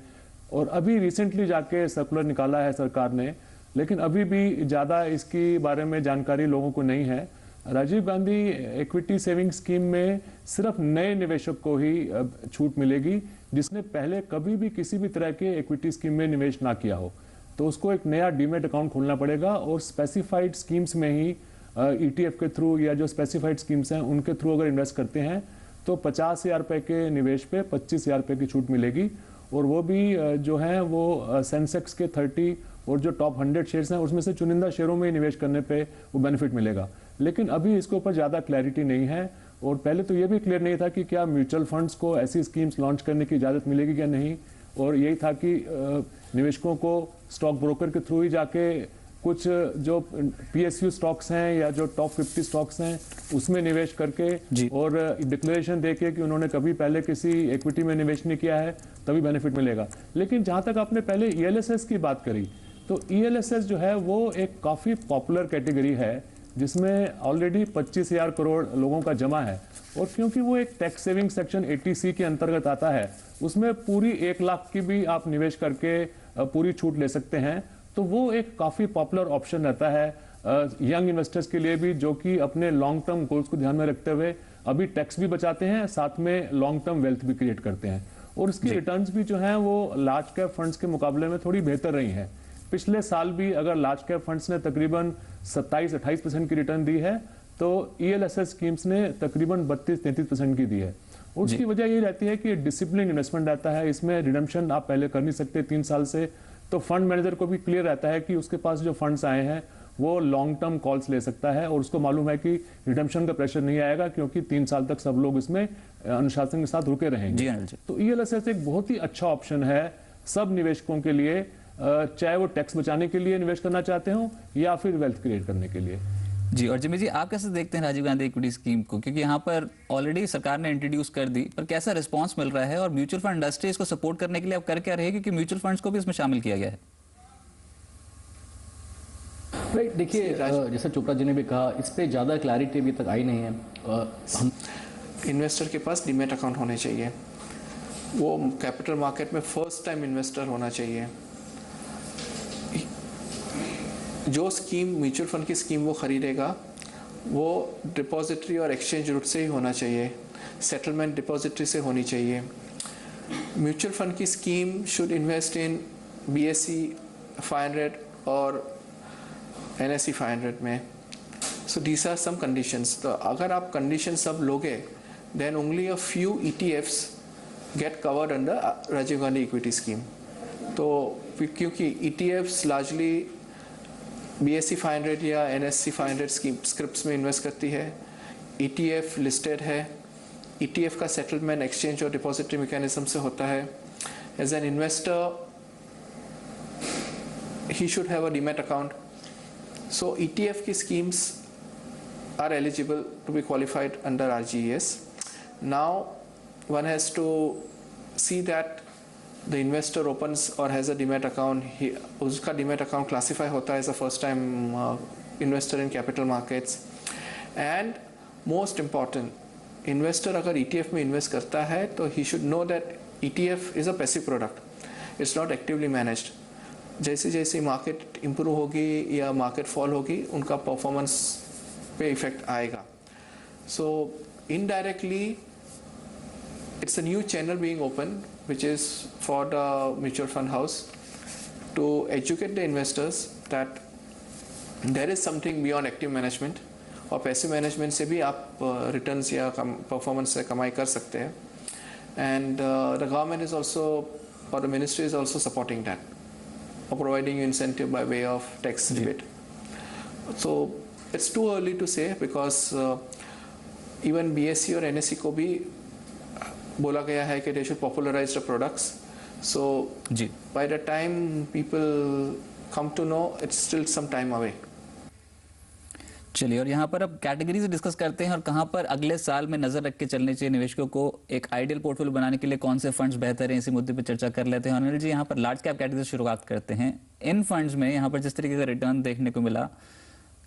और अभी रिसेंटली जाके सर्कुलर निकाला है सरकार ने, लेकिन अभी भी ज़्यादा इसकी बारे में जानकारी लोगों को नहीं है। Rajiv Gandhi equity saving scheme में सिर्फ नए निवेशक को ही छूट मिलेगी जिसने पहले कभी भी किसी भी तरह के इक्विटी स्कीम में निवेश ना किया हो। तो उसको एक नया डीमेट अकाउंट खोलना पड़ेगा और स्पेसिफाइड स्कीम्स में ही ईटीएफ के थ्रू या जो स्पेसिफाइड स्कीम्स हैं उनके थ्रू अगर इन्वेस्ट करते हैं तो 50,000 रुपये के निवेश पे 25,000 रुपये की छूट मिलेगी। और वो भी जो है वो सेंसेक्स के 30 और जो टॉप 100 शेयर्स हैं उसमें से चुनिंदा शेयरों में निवेश करने पे वो बेनिफिट मिलेगा। लेकिन अभी इसके ऊपर ज़्यादा क्लैरिटी नहीं है और पहले तो ये भी क्लियर नहीं था कि क्या म्यूचुअल फंड्स को ऐसी स्कीम्स लॉन्च करने की इजाज़त मिलेगी या नहीं। और यही था कि निवेशकों को स्टॉक ब्रोकर के थ्रू ही जाके कुछ जो पीएसयू स्टॉक्स हैं या जो टॉप 50 स्टॉक्स हैं उसमें निवेश करके और डिक्लेरेशन देके कि उन्होंने कभी पहले किसी इक्विटी में निवेश नहीं किया है तभी बेनिफिट मिलेगा। लेकिन जहाँ तक आपने पहले ईएलएसएस की बात करी तो ईएलएसएस जो है वो एक काफ़ी पॉपुलर कैटेगरी है जिसमें ऑलरेडी 25,000 करोड़ लोगों का जमा है। और क्योंकि वो एक टैक्स सेविंग सेक्शन 80C के अंतर्गत आता है उसमें पूरी 1 लाख की भी आप निवेश करके पूरी छूट ले सकते हैं। तो वो एक काफ़ी पॉपुलर ऑप्शन रहता है यंग इन्वेस्टर्स के लिए भी, जो कि अपने लॉन्ग टर्म गोल्स को ध्यान में रखते हुए अभी टैक्स भी बचाते हैं, साथ में लॉन्ग टर्म वेल्थ भी क्रिएट करते हैं। और इसकी रिटर्न्स भी जो हैं वो लार्ज कैप फंड्स के मुकाबले में थोड़ी बेहतर रही हैं। पिछले साल भी अगर लार्ज कैप फंड्स ने तकरीबन 27-28% की रिटर्न दी है तो ईएलएसएस स्कीम्स ने तकरीबन 32-33% की दी है। और उसकी वजह ये रहती है कि डिसिप्लिन इन्वेस्टमेंट रहता है, इसमें रिडम्पशन आप पहले कर नहीं सकते 3 साल से। तो फंड मैनेजर को भी क्लियर रहता है कि उसके पास जो फंड्स आए हैं वो लॉन्ग टर्म कॉल्स ले सकता है और उसको मालूम है कि रिडम्पशन का प्रेशर नहीं आएगा, क्योंकि 3 साल तक सब लोग इसमें अनुशासन के साथ रुके रहेंगे। जी अनिल जी। तो ELSS एक बहुत ही अच्छा ऑप्शन है सब निवेशकों के लिए, चाहे वो टैक्स बचाने के लिए निवेश करना चाहते हो या फिर वेल्थ क्रिएट करने के लिए। जी, और जिमी जी आप कैसे देखते हैं राजीव गांधी इक्विटी स्कीम को, क्योंकि यहाँ पर ऑलरेडी सरकार ने इंट्रोड्यूस कर दी, पर कैसा रिस्पांस मिल रहा है और म्यूचुअल फंड इंडस्ट्री इसको सपोर्ट करने के लिए अब कर क्या रही है, क्योंकि म्यूचुअल फंड्स को भी इसमें शामिल किया गया है? राइट, देखिए जैसा चोपड़ा जी ने भी कहा, इस पर ज़्यादा क्लैरिटी अभी तक आई नहीं है। हम इन्वेस्टर के पास डीमैट अकाउंट होने चाहिए, वो कैपिटल मार्केट में फर्स्ट टाइम इन्वेस्टर होना चाहिए। जो स्कीम म्यूचुअल फंड की स्कीम वो खरीदेगा वो डिपॉजिटरी और एक्सचेंज रूट से ही होना चाहिए, सेटलमेंट डिपॉजिटरी से होनी चाहिए। म्यूचुअल फंड की scheme should invest in BSE 500 और NSE 500 में। So these are some conditions. तो अगर आप कंडीशन सब लोगे then only a few ETFs get covered under Rajiv Gandhi equity scheme. तो क्योंकि ETFs लार्जली BSE 500 या NSE 500 स्क्रिप्ट्स में इन्वेस्ट करती है, ETF लिस्टेड है, ETF का सेटलमेंट एक्सचेंज और डिपॉजिटरी मैकेनिज्म से होता है। As an investor he should have a demat account. So ETF की schemes are eligible to be qualified under RGES। Now one has to see that the investor opens or has a demat account, उसका demat account classify होता है as a first time investor in capital markets। and most important, investor अगर ETF में invest करता है तो he should know that ETF is a passive product, it's not actively managed। जैसे जैसे मार्केट improve होगी या मार्केट फॉल होगी उनका परफॉर्मेंस पे इफेक्ट आएगा। so indirectly it's a new channel being opened, which is for the mutual fund house to educate the investors that there is something beyond active management, और passive management से भी आप returns या performance से कमाई कर सकते हैं। And the government is also और the ministry is also supporting that और providing incentive by way of tax rebate. So it's too early to say because even BSE और NSE को भी बोला गया है कि they should popularise the products. So जी, by the time people come to know it's still some time away. चलिए, और यहाँ पर अब कैटेगरीज डिस्कस करते हैं और कहाँ पर अगले साल में नजर रख के चलने चाहिए निवेशकों को। एक आइडियल पोर्टफोलियो बनाने के लिए कौन से फंड्स बेहतर हैं, इसी मुद्दे पर चर्चा कर लेते हैं। अनिल जी, यहाँ पर लार्ज कैप कैटेगरी से शुरुआत करते हैं। इन फंड्स में यहाँ पर जिस तरीके का रिटर्न देखने को मिला,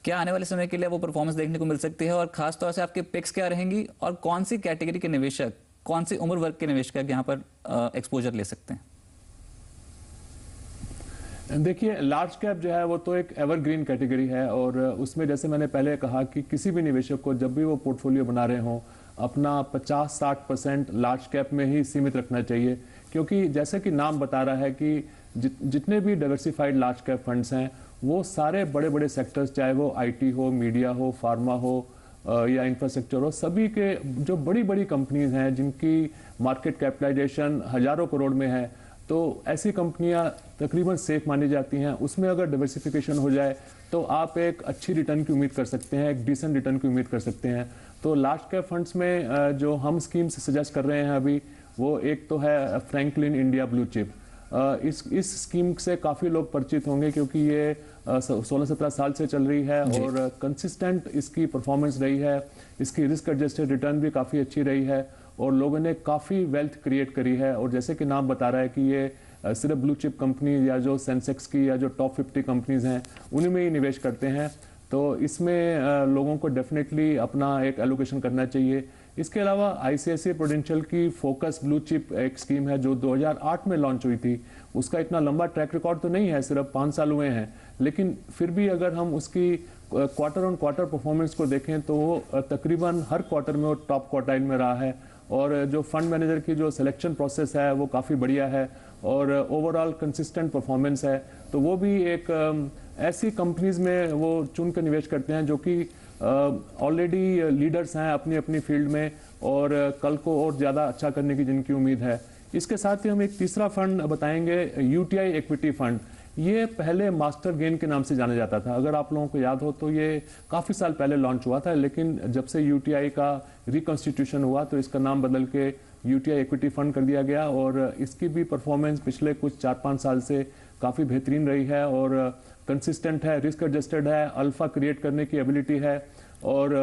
क्या आने वाले समय के लिए वो परफॉर्मेंस देखने को मिल सकती है, और खासतौर से आपके पिक्स क्या रहेंगी, और कौन सी कैटेगरी के निवेशक, कौन सी उम्र वर्ग के निवेशक यहाँ पर एक्सपोजर ले सकते हैं? देखिए, लार्ज कैप जो है वो तो एक एवरग्रीन कैटेगरी है, और उसमें जैसे मैंने पहले कहा कि किसी भी निवेशक को जब भी वो पोर्टफोलियो बना रहे हो अपना 50-60% लार्ज कैप में ही सीमित रखना चाहिए, क्योंकि जैसे कि नाम बता रहा है कि जितने भी डाइवर्सिफाइड लार्ज कैप फंड्स हैं वो सारे बड़े बड़े सेक्टर्स, चाहे वो IT हो, मीडिया हो, फार्मा हो या इंफ्रास्ट्रक्चर हो, सभी के जो बड़ी बड़ी कंपनीज हैं जिनकी मार्केट कैपिटलाइजेशन हजारों करोड़ में है, तो ऐसी कंपनियां तकरीबन सेफ मानी जाती हैं। उसमें अगर डाइवर्सिफिकेशन हो जाए तो आप एक अच्छी रिटर्न की उम्मीद कर सकते हैं, एक डिसेंट रिटर्न की उम्मीद कर सकते हैं। तो लार्ज कैप फंड्स में जो हम स्कीम्स सजेस्ट कर रहे हैं अभी, वो एक तो है फ्रैंकलिन इंडिया ब्लू चिप। इस स्कीम से काफ़ी लोग परिचित होंगे क्योंकि ये 16-17 साल से चल रही है और कंसिस्टेंट इसकी परफॉर्मेंस रही है। इसकी रिस्क एडजस्टेड रिटर्न भी काफ़ी अच्छी रही है और लोगों ने काफ़ी वेल्थ क्रिएट करी है। और जैसे कि नाम बता रहा है कि ये सिर्फ ब्लू चिप कंपनी या जो सेंसेक्स की या जो टॉप 50 कंपनीज हैं उन्हीं में ही निवेश करते हैं, तो इसमें लोगों को डेफिनेटली अपना एक एलोकेशन करना चाहिए। इसके अलावा ICICI प्रूडेंशियल की फोकस ब्लू चिप एक स्कीम है जो 2008 में लॉन्च हुई थी। उसका इतना लंबा ट्रैक रिकॉर्ड तो नहीं है, सिर्फ 5 साल हुए हैं, लेकिन फिर भी अगर हम उसकी क्वार्टर ऑन क्वार्टर परफॉर्मेंस को देखें तो वो तकरीबन हर क्वार्टर में वो टॉप क्वार्टाइल में रहा है। और जो फंड मैनेजर की जो सिलेक्शन प्रोसेस है वो काफ़ी बढ़िया है और ओवरऑल कंसिस्टेंट परफॉर्मेंस है। तो वो भी एक ऐसी कंपनीज में वो चुन कर निवेश करते हैं जो कि ऑलरेडी लीडर्स हैं अपनी अपनी फील्ड में और कल को और ज़्यादा अच्छा करने की जिनकी उम्मीद है। इसके साथ ही हम एक तीसरा फंड बताएंगे, UTI इक्विटी फंड। ये पहले मास्टर गेन के नाम से जाना जाता था। अगर आप लोगों को याद हो तो ये काफ़ी साल पहले लॉन्च हुआ था, लेकिन जब से यूटीआई का रिकॉन्स्टिट्यूशन हुआ तो इसका नाम बदल के यूटीआई इक्विटी फंड कर दिया गया, और इसकी भी परफॉर्मेंस पिछले कुछ 4-5 साल से काफ़ी बेहतरीन रही है और कंसिस्टेंट है, रिस्क एडजस्टेड है, अल्फा क्रिएट करने की एबिलिटी है और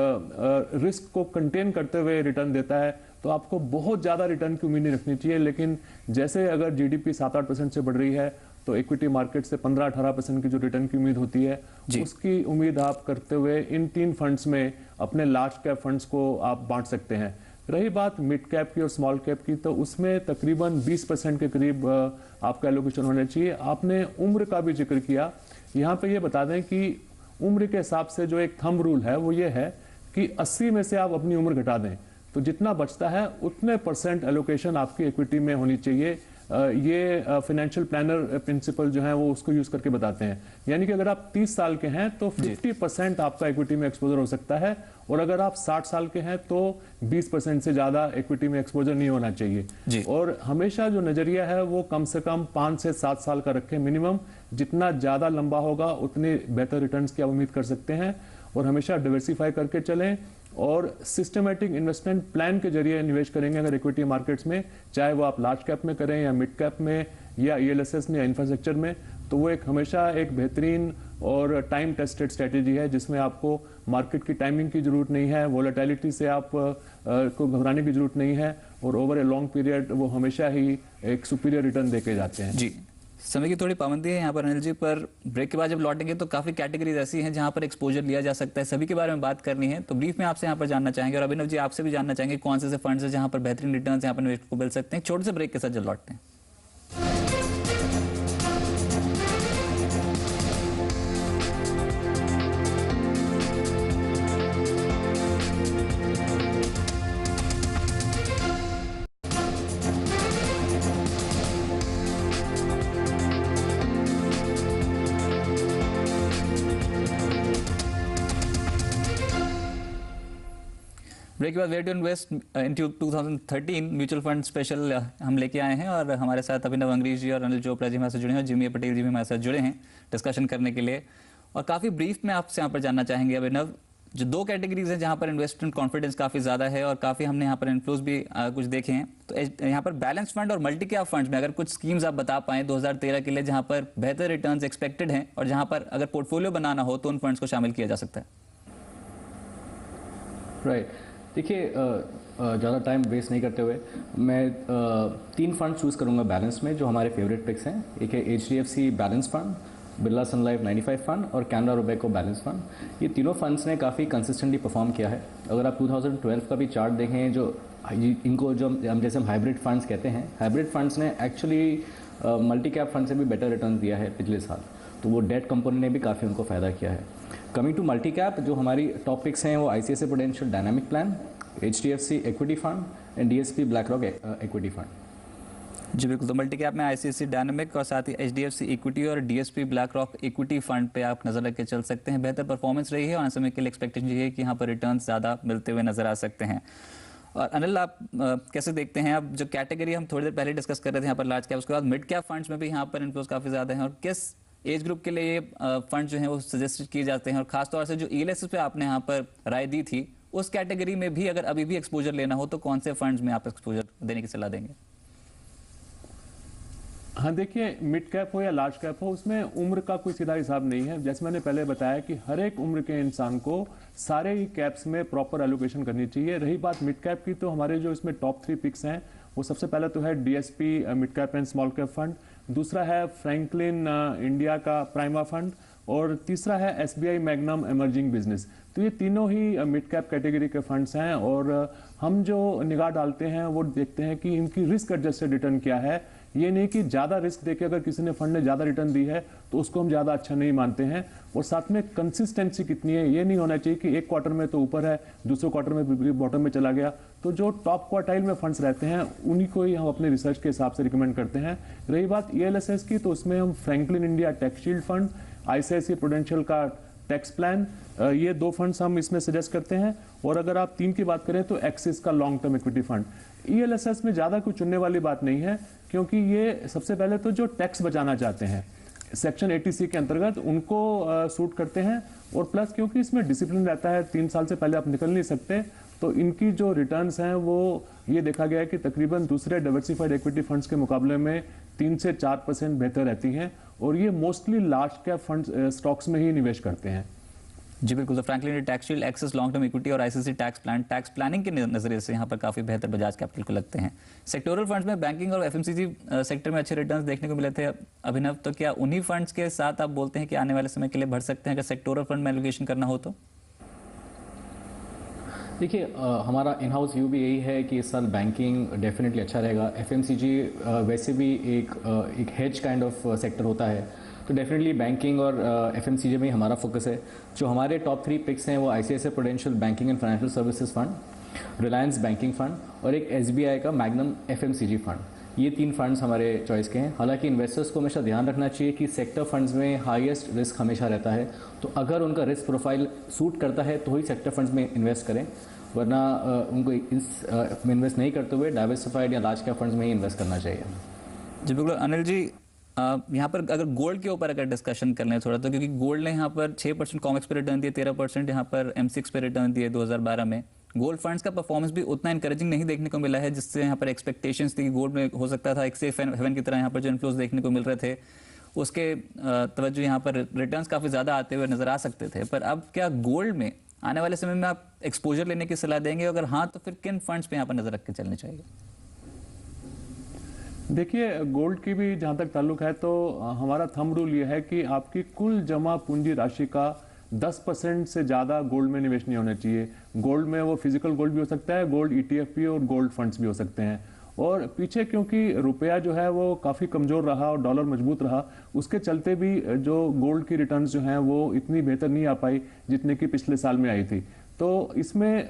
रिस्क को कंटेन करते हुए रिटर्न देता है। तो आपको बहुत ज़्यादा रिटर्न की उम्मीद नहीं रखनी चाहिए, लेकिन जैसे अगर जीडीपी 7-8% से बढ़ रही है तो इक्विटी मार्केट से 15-18% की जो रिटर्न की उम्मीद होती है उसकी उम्मीद आप करते हुए इन 3 फंड्स में अपने लार्ज कैप फंड्स को आप बांट सकते हैं। रही बात मिड कैप की और स्मॉल कैप की, तो उसमें तकरीबन 20% के करीब आपका एलोकेशन होना चाहिए। आपने उम्र का भी जिक्र किया, यहाँ पे ये बता दें कि उम्र के हिसाब से जो एक थंब रूल है वो ये है कि 80 में से आप अपनी उम्र घटा दें तो जितना बचता है उतने % एलोकेशन आपकी इक्विटी में होनी चाहिए। ये फाइनेंशियल प्लानर प्रिंसिपल जो है वो उसको यूज करके बताते हैं, यानी कि अगर आप 30 साल के हैं तो 50% आपका इक्विटी में एक्सपोजर हो सकता है, और अगर आप 60 साल के हैं तो 20% से ज्यादा इक्विटी में एक्सपोजर नहीं होना चाहिए। और हमेशा जो नजरिया है वो कम से कम 5 से 7 साल का रखें मिनिमम। जितना ज्यादा लंबा होगा उतने बेहतर रिटर्न्स की आप उम्मीद कर सकते हैं, और हमेशा डाइवर्सिफाई करके चलें और सिस्टमेटिक इन्वेस्टमेंट प्लान के जरिए निवेश करेंगे अगर इक्विटी मार्केट्स में, चाहे वो आप लार्ज कैप में करें या मिड कैप में या ईएलएसएस में या इंफ्रास्ट्रक्चर में, तो वो एक हमेशा एक बेहतरीन और टाइम टेस्टेड स्ट्रेटेजी है जिसमें आपको मार्केट की टाइमिंग की जरूरत नहीं है, वोलेटिलिटी से आप को घबराने की जरूरत नहीं है, और ओवर ए लॉन्ग पीरियड वो हमेशा ही एक सुपीरियर रिटर्न देके जाते हैं। जी, समय की थोड़ी पाबंदी है यहाँ पर अनिल जी, पर ब्रेक के बाद जब लौटेंगे तो काफी कैटेगरीज ऐसी हैं जहाँ पर एक्सपोजर लिया जा सकता है, सभी के बारे में बात करनी है। तो ब्रीफ में आपसे यहाँ पर जानना चाहेंगे, और अभिनव जी आपसे भी जानना चाहेंगे कौन से फंड्स हैं जहाँ पर बेहतरीन रिटर्न यहाँ पर निवेशक को मिल सकते हैं। छोटे से ब्रेक के साथ जब लौटते हैं। ब्रेक के बाद wait invest into 2013 mutual fund special हम लेके आए हैं, और हमारे साथ अभिनव अंग्रेजी जी और अनिल चोपड़ा जी हमारे साथ जुड़े हैं, और जिमी पटेल जी भी हमारे साथ जुड़े हैं डिस्कशन करने के लिए। और काफ़ी ब्रीफ में आपसे यहाँ पर जानना चाहेंगे अभिनव, जो 2 कैटेगरीज हैं जहाँ पर इन्वेस्टमेंट कॉन्फिडेंस काफ़ी ज़्यादा है और काफ़ी हमने यहाँ पर इन्फ्लोज भी कुछ देखे हैं, तो यहाँ पर बैलेंस फंड और मल्टी कैप फंड्स में अगर कुछ स्कीम्स आप बता पाएँ 2013 के लिए जहाँ पर बेहतर रिटर्न्स एक्सपेक्टेड हैं और जहाँ पर अगर पोर्टफोलियो बनाना हो तो उन फंड्स को शामिल किया जा सकता है। राइट, देखिए ज़्यादा टाइम वेस्ट नहीं करते हुए मैं 3 फंड चूज़ करूँगा बैलेंस में जो हमारे फेवरेट पिक्स हैं। एक है HDFC बैलेंस फंड, बिरला सन लाइफ 95 फंड और कैनरा रोबेको बैलेंस फंड। ये तीनों फंड्स ने काफ़ी कंसिस्टेंटली परफॉर्म किया है। अगर आप 2012 का भी चार्ट देखें, जो इनको जो हम जैसे हम हाइब्रिड फंड्स कहते हैं, हाइब्रिड फंड्स ने एक्चुअली मल्टी कैप फंड से भी बेटर रिटर्न दिया है पिछले साल, तो वो डेट कंपोनेंट ने भी काफ़ी उनको फ़ायदा किया है। कमिंग टू मल्टी कैप, जो हमारी टॉपिक्स हैं वो ICICI Prudential dynamic plan, HDFC equity fund and DSP BlackRock equity fund. जी बिल्कुल, तो मल्टी कैप में ICICI डायनामिक और साथ ही HDFC इक्विटी और DSP ब्लैकरॉक इक्विटी फंड पे आप नजर रख के चल सकते हैं। बेहतर परफॉर्मेंस रही है और समय के लिए एक्सपेक्टेशन ये है कि यहाँ पर रिटर्न ज़्यादा मिलते हुए नजर आ सकते हैं। और अनिल, आप कैसे देखते हैं, अब जो कैटेगरी हम थोड़ी देर पहले डिस्कस कर रहे थे यहाँ पर लार्ज कैप, उसके बाद मिड कैप फंड्स में भी यहाँ पर इन्फ्लोज काफ़ी ज़्यादा हैं, और किस एज ग्रुप के लिए ये फंड जो हैं वो सजेस्ट किए जाते हैं, और खासतौर से जो ELSS पे आपने यहाँ पर राय दी थी उस कैटेगरी में भी अगर अभी भी एक्सपोजर लेना हो तो कौन से फंड्स में आप एक्सपोजर देने की सलाह देंगे? हाँ, देखिए मिड कैप हो या लार्ज कैप हो, उसमें उम्र का कोई सीधा हिसाब नहीं है। जैसे मैंने पहले बताया कि हर एक उम्र के इंसान को सारे ही कैप्स में प्रॉपर एलोकेशन करनी चाहिए। रही बात मिड कैप की, तो हमारे जो इसमें टॉप 3 पिक्स हैं वो सबसे पहले तो है DSP mid cap and small cap fund, दूसरा है फ्रैंकलिन इंडिया का प्राइमा फंड, और तीसरा है SBI मैग्नम इमर्जिंग बिजनेस। तो ये तीनों ही मिड कैप कैटेगरी के फंड्स हैं, और हम जो निगाह डालते हैं वो देखते हैं कि इनकी रिस्क एडजस्टेड रिटर्न क्या है। ये नहीं कि ज़्यादा रिस्क देके अगर किसी ने फंड ने ज़्यादा रिटर्न दी है तो उसको हम ज़्यादा अच्छा नहीं मानते हैं, और साथ में कंसिस्टेंसी कितनी है। ये नहीं होना चाहिए कि एक क्वार्टर में तो ऊपर है, दूसरे क्वार्टर में बॉटम में चला गया। तो जो टॉप क्वार्टाइल में फंड्स रहते हैं उन्हीं को ही हम अपने रिसर्च के हिसाब से रिकमेंड करते हैं। रही बात ELSS की, तो उसमें हम Franklin India tax shield fund, ICICI prudential का टैक्स प्लान, ये 2 फंड्स हम इसमें सजेस्ट करते हैं। और अगर आप 3 की बात करें तो एक्सिस का long term equity fund. ELSS में ज़्यादा कुछ चुनने वाली बात नहीं है, क्योंकि ये सबसे पहले तो जो टैक्स बचाना चाहते हैं, सेक्शन 80C के अंतर्गत उनको सूट करते हैं। और प्लस क्योंकि इसमें डिसिप्लिन रहता है, 3 साल से पहले आप निकल नहीं सकते, तो इनकी जो रिटर्न्स हैं वो ये देखा गया है कि तकरीबन दूसरे डाइवर्सिफाइड इक्विटी फंड्स के मुकाबले में 3 से 4% बेहतर रहती हैं। और ये mostly large cap fund stocks में ही निवेश करते हैं। जी बिल्कुल। तो Franklin tax shield, Axis long term equity और ICC tax plan tax planning के नजरिए से यहाँ पर काफी बेहतर बजाज कैपिटल को लगते हैं। सेक्टोरल फंड्स में बैंकिंग और एफएमसीजी सेक्टर में अच्छे रिटर्न्स देखने को मिले थे अभिनव, तो क्या उन्हीं फंड्स के साथ आप बोलते हैं कि आने वाले समय के लिए बढ़ सकते हैं अगर सेक्टोरल फंड में एलोकेशन करना हो तो? देखिए, हमारा इन हाउस व्यू भी यही है कि इस साल बैंकिंग डेफिनेटली अच्छा रहेगा। एफएमसीजी वैसे भी एक हेज काइंड ऑफ सेक्टर होता है, तो डेफिनेटली बैंकिंग और एफएमसीजी में हमारा फोकस है। जो हमारे टॉप 3 पिक्स हैं वो ICICI prudential banking and financial services fund, Reliance banking fund और एक एसबीआई का मैग्नम एफएमसीजी फंड। ये 3 फंड्स हमारे चॉइस के हैं। हालांकि इन्वेस्टर्स को हमेशा ध्यान रखना चाहिए कि सेक्टर फंड्स में हाईएस्ट रिस्क हमेशा रहता है, तो अगर उनका रिस्क प्रोफाइल सूट करता है तो ही सेक्टर फंड्स में इन्वेस्ट करें, वरना उनको इस में इन्वेस्ट नहीं करते हुए डाइवर्सिफाइड या लार्ज कैप फंड्स में ही इन्वेस्ट करना चाहिए। जी बिल्कुल। अनिल जी, यहाँ पर अगर गोल्ड के ऊपर अगर डिस्कशन कर लें थोड़ा, तो क्योंकि गोल्ड ने यहाँ पर 6% कॉमेक्स पे रिटर्न दिए, 13% यहाँ पर M6 पे रिटर्न दिए 2012 में। गोल्ड फंड्स का परफॉर्मेंस भी उतना इंकरेजिंग नहीं देखने को मिला है जिससे यहाँ पर एक्सपेक्टेशंस थी कि गोल्ड में हो सकता था एक सेफ हेवन की तरह यहाँ पर जो इन्फ्लोज देखने को मिल रहे थे उसके तवज्जो यहाँ पर रिटर्न्स काफ़ी ज़्यादा आते हुए नजर आ सकते थे। पर अब क्या गोल्ड में आने वाले समय में आप एक्सपोजर लेने की सलाह देंगे? अगर हाँ तो फिर किन फंड्स पे यहाँ पर नजर रख के चलने चाहिए? देखिए, गोल्ड की भी जहां तक ताल्लुक है तो हमारा थंब रूल ये है कि आपकी कुल जमा पूंजी राशि का 10% से ज़्यादा गोल्ड में निवेश नहीं होना चाहिए। गोल्ड में वो फिजिकल गोल्ड भी हो सकता है, गोल्ड ETF भी और गोल्ड फंड्स भी हो सकते हैं। और पीछे क्योंकि रुपया जो है वो काफ़ी कमज़ोर रहा और डॉलर मजबूत रहा, उसके चलते भी जो गोल्ड की रिटर्न्स जो हैं वो इतनी बेहतर नहीं आ पाई जितने की पिछले साल में आई थी। तो इसमें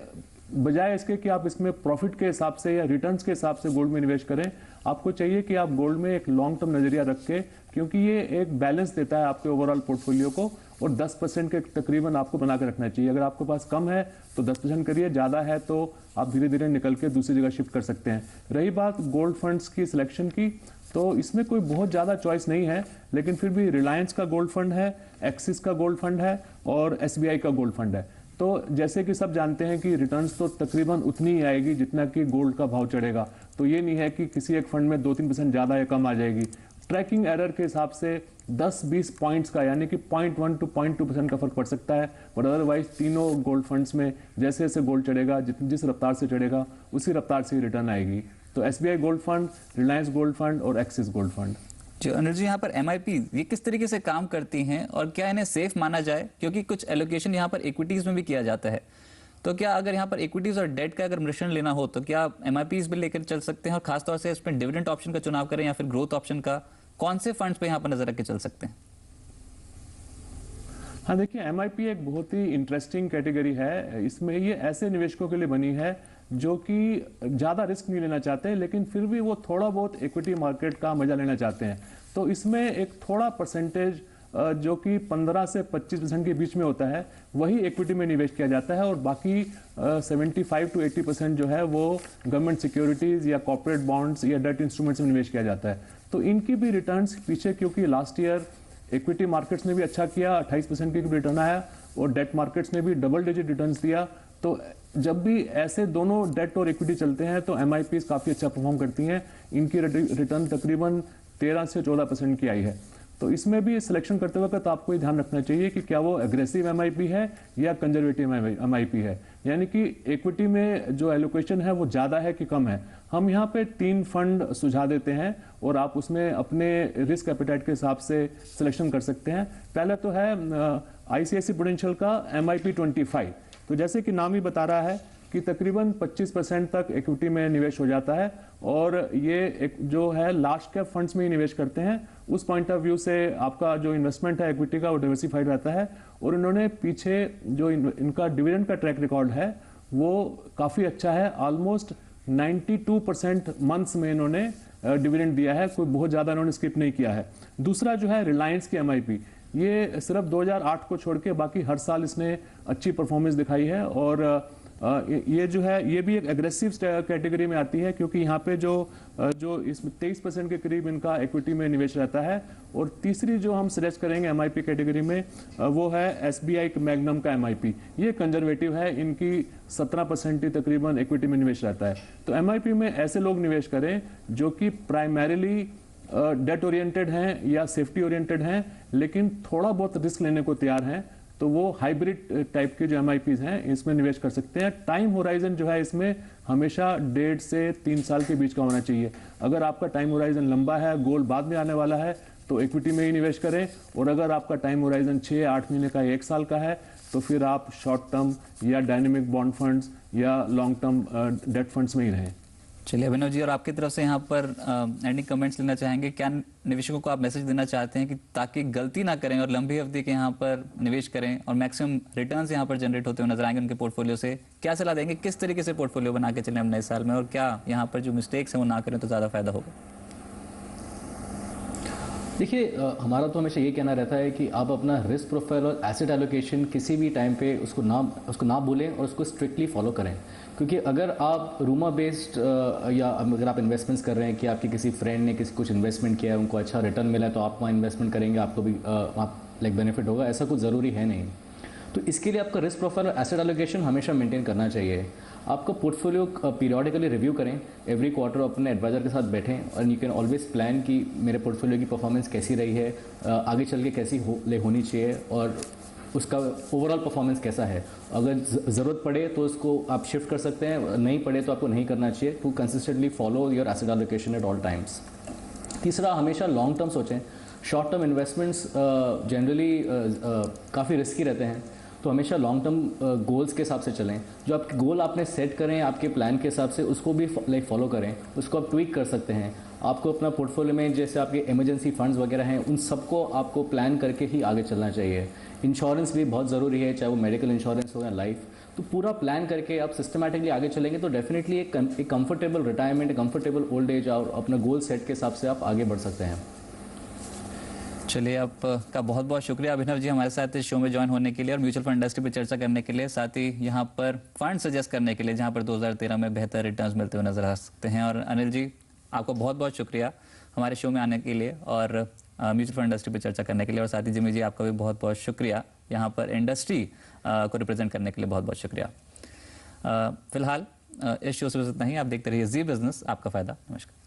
बजाय इसके कि आप इसमें प्रॉफिट के हिसाब से या रिटर्न्स के हिसाब से गोल्ड में निवेश करें, आपको चाहिए कि आप गोल्ड में एक लॉन्ग टर्म नजरिया रख के, क्योंकि ये एक बैलेंस देता है आपके ओवरऑल पोर्टफोलियो को, और 10% के तकरीबन आपको बना के रखना चाहिए। अगर आपके पास कम है तो 10% करिए, ज़्यादा है तो आप धीरे धीरे निकल के दूसरी जगह शिफ्ट कर सकते हैं। रही बात गोल्ड फंड्स की सिलेक्शन की, तो इसमें कोई बहुत ज़्यादा चॉइस नहीं है, लेकिन फिर भी रिलायंस का गोल्ड फंड है, एक्सिस का गोल्ड फंड है और SBI का गोल्ड फंड है। तो जैसे कि सब जानते हैं कि रिटर्न्स तो तकरीबन उतनी ही आएगी जितना कि गोल्ड का भाव चढ़ेगा, तो ये नहीं है कि किसी एक फंड में 2-3% ज़्यादा या कम आ जाएगी। ट्रैकिंग एरर के हिसाब से 10-20 पॉइंट्स का, यानी कि 0.1 to 0.2% का फर्क पड़ सकता है, बट अदरवाइज तीनों गोल्ड फंड्स में जैसे जैसे गोल्ड चढ़ेगा, जिस रफ्तार से चढ़ेगा उसी रफ्तार से ही रिटर्न आएगी। तो SBI gold fund, Reliance gold fund और एक्सिस गोल्ड फंड। जो अनिल जी, यहाँ पर MIP ये किस तरीके से काम करती हैं और क्या इन्हें सेफ माना जाए? क्योंकि कुछ एलोकेशन यहाँ पर इक्विटीज में भी किया जाता है, तो क्या अगर यहाँ पर इक्विटीज और डेट का अगर मिश्रण लेना हो तो क्या MIPs भी लेकर चल सकते हैं? और खासतौर से इसमें डिविडेंड ऑप्शन का चुनाव करें या फिर ग्रोथ ऑप्शन का, कौन से फंड्स पे यहाँ पर नजर रख के चल सकते हैं? हाँ, देखिए, MIP एक बहुत ही इंटरेस्टिंग कैटेगरी है। इसमें ये ऐसे निवेशकों के लिए बनी है जो कि ज़्यादा रिस्क नहीं लेना चाहते, लेकिन फिर भी वो थोड़ा बहुत इक्विटी मार्केट का मजा लेना चाहते हैं। तो इसमें एक थोड़ा परसेंटेज जो कि 15 से 25% के बीच में होता है, वही इक्विटी में निवेश किया जाता है, और बाकी 75 to 80% जो है वो गवर्नमेंट सिक्योरिटीज़ या कॉर्पोरेट बॉन्ड्स या डेट इंस्ट्रूमेंट्स में निवेश किया जाता है। तो इनकी भी रिटर्न्स पीछे, क्योंकि लास्ट ईयर इक्विटी मार्केट्स ने भी अच्छा किया, 28% की रिटर्न आया, और डेट मार्केट्स ने भी डबल डिजिट रिटर्न्स दिया। तो जब भी ऐसे दोनों डेट और इक्विटी चलते हैं तो MIPs काफ़ी अच्छा परफॉर्म करती हैं। इनकी रिटर्न तकरीबन 13 से 14% की आई है। तो इसमें भी सिलेक्शन करते वक्त आपको ये ध्यान रखना चाहिए कि क्या वो एग्रेसिव MIP है या कंजर्वेटिव MIP है, यानी कि इक्विटी में जो एलोकेशन है वो ज़्यादा है कि कम है। हम यहाँ पे 3 फंड सुझा देते हैं और आप उसमें अपने रिस्क एपेटाइट के हिसाब से सिलेक्शन कर सकते हैं। पहला तो है ICICI प्रूडेंशियल का MIP 25। तो जैसे कि नाम ही बता रहा है कि तकरीबन 25% तक इक्विटी में निवेश हो जाता है, और ये एक जो है लार्ज कैप फंड्स में ही निवेश करते हैं। उस पॉइंट ऑफ व्यू से आपका जो इन्वेस्टमेंट है इक्विटी का वो डाइवर्सिफाइड रहता है, और इन्होंने पीछे जो इनका डिविडेंड का ट्रैक रिकॉर्ड है वो काफ़ी अच्छा है। ऑलमोस्ट 92% मंथ्स में इन्होंने डिविडेंड दिया है, कोई बहुत ज़्यादा इन्होंने स्किप नहीं किया है। दूसरा जो है रिलायंस की MIP, ये सिर्फ 2008 को छोड़ के बाकी हर साल इसने अच्छी परफॉर्मेंस दिखाई है, और ये जो है ये भी एक एग्रेसिव कैटेगरी में आती है, क्योंकि यहाँ पे जो इसमें 23% के करीब इनका इक्विटी में निवेश रहता है। और तीसरी जो हम सजेस्ट करेंगे एमआईपी कैटेगरी में वो है एसबीआई मैग्नम का एमआईपी। ये कंजर्वेटिव है, इनकी 17% ही तकरीबन इक्विटी में निवेश रहता है। तो एमआईपी में ऐसे लोग निवेश करें जो कि प्राइमरीली डेट ओरिएंटेड हैं या सेफ्टी ओरिएंटेड हैं, लेकिन थोड़ा बहुत रिस्क लेने को तैयार हैं। तो वो हाइब्रिड टाइप के जो एमआईपीज हैं इसमें निवेश कर सकते हैं। टाइम होराइजन जो है इसमें हमेशा 1.5 से 3 साल के बीच का होना चाहिए। अगर आपका टाइम होराइजन लंबा है, गोल बाद में आने वाला है, तो इक्विटी में ही निवेश करें। और अगर आपका टाइम होराइजन 6-8 महीने का, 1 साल का है, तो फिर आप शॉर्ट टर्म या डायनेमिक बॉन्ड फंड्स या लॉन्ग टर्म डेट फंड्स में ही रहें। चलिए अभिनव जी, और आपकी तरफ से यहाँ पर एंडिंग कमेंट्स लेना चाहेंगे। क्या निवेशकों को आप मैसेज देना चाहते हैं कि ताकि गलती ना करें और लंबी अवधि के यहाँ पर निवेश करें और मैक्सिमम रिटर्न्स यहाँ पर जनरेट होते हुए नजर आएंगे उनके पोर्टफोलियो से? क्या सलाह देंगे, किस तरीके से पोर्टफोलियो बना के चलें हम नए साल में, और क्या यहाँ पर जो मिस्टेक्स हैं वो ना करें तो ज़्यादा फायदा होगा? देखिए, हमारा तो हमेशा ये कहना रहता है कि आप अपना रिस्क प्रोफाइल और एसेट एलोकेशन किसी भी टाइम पे उसको ना भूलें और उसको स्ट्रिक्टली फॉलो करें। क्योंकि अगर आप रूमर बेस्ड या अगर आप इन्वेस्टमेंट्स कर रहे हैं कि आपके किसी फ्रेंड ने कुछ इन्वेस्टमेंट किया है, उनको अच्छा रिटर्न मिला है, तो आप वहाँ इन्वेस्टमेंट करेंगे, आपको भी बेनिफिट होगा, ऐसा कुछ ज़रूरी है नहीं। तो इसके लिए आपका रिस्क प्रोफाइल और एसेट एलोकेशन हमेशा मेंटेन करना चाहिए। आपका पोर्टफोलियो पीरियडिकली रिव्यू करें, एवरी क्वार्टर अपने एडवाइजर के साथ बैठें और यू कैन ऑलवेज प्लान कि मेरे पोर्टफोलियो की परफॉर्मेंस कैसी रही है, आगे चल के कैसी होनी चाहिए और उसका ओवरऑल परफॉर्मेंस कैसा है। अगर ज़रूरत पड़े तो उसको आप शिफ्ट कर सकते हैं, नहीं पड़े तो आपको नहीं करना चाहिए। To consistently follow your asset allocation at all times. तीसरा, हमेशा लॉन्ग टर्म सोचें। शॉर्ट टर्म इन्वेस्टमेंट्स जनरली काफ़ी रिस्की रहते हैं, तो हमेशा लॉन्ग टर्म गोल्स के हिसाब से चलें। जो आपके गोल आपने सेट करें आपके प्लान के हिसाब से, उसको भी फॉलो करें, उसको आप ट्वीक कर सकते हैं। आपको अपना पोर्टफोलियो में जैसे आपके इमरजेंसी फंड्स वगैरह हैं, उन सबको आपको प्लान करके ही आगे चलना चाहिए। इंश्योरेंस भी बहुत ज़रूरी है, चाहे वो मेडिकल इंश्योरेंस हो या लाइफ। तो पूरा प्लान करके आप सिस्टमैटिकली आगे चलेंगे तो डेफिनेटली एक कंफर्टेबल रिटायरमेंट, एक कंफर्टेबल ओल्ड एज और अपना गोल सेट के हिसाब से आप आगे बढ़ सकते हैं। चलिए, आपका बहुत बहुत शुक्रिया अभिनव जी हमारे साथ इस शो में ज्वाइन होने के लिए और म्यूचुअल फंड इंडस्ट्री पर चर्चा करने के लिए, साथ ही यहाँ पर फंड सजेस्ट करने के लिए जहाँ पर 2013 में बेहतर रिटर्न्स मिलते हुए नजर आ सकते हैं। और अनिल जी, आपको बहुत बहुत शुक्रिया हमारे शो में आने के लिए और म्यूचुअल फंड इंडस्ट्री पर चर्चा करने के लिए। और साथ ही जिमी जी, आपका भी बहुत बहुत शुक्रिया यहाँ पर इंडस्ट्री को रिप्रेजेंट करने के लिए, बहुत बहुत शुक्रिया। फिलहाल इस शो से इतना ही। आप देखते रहिए जी बिजनेस, आपका फायदा। नमस्कार।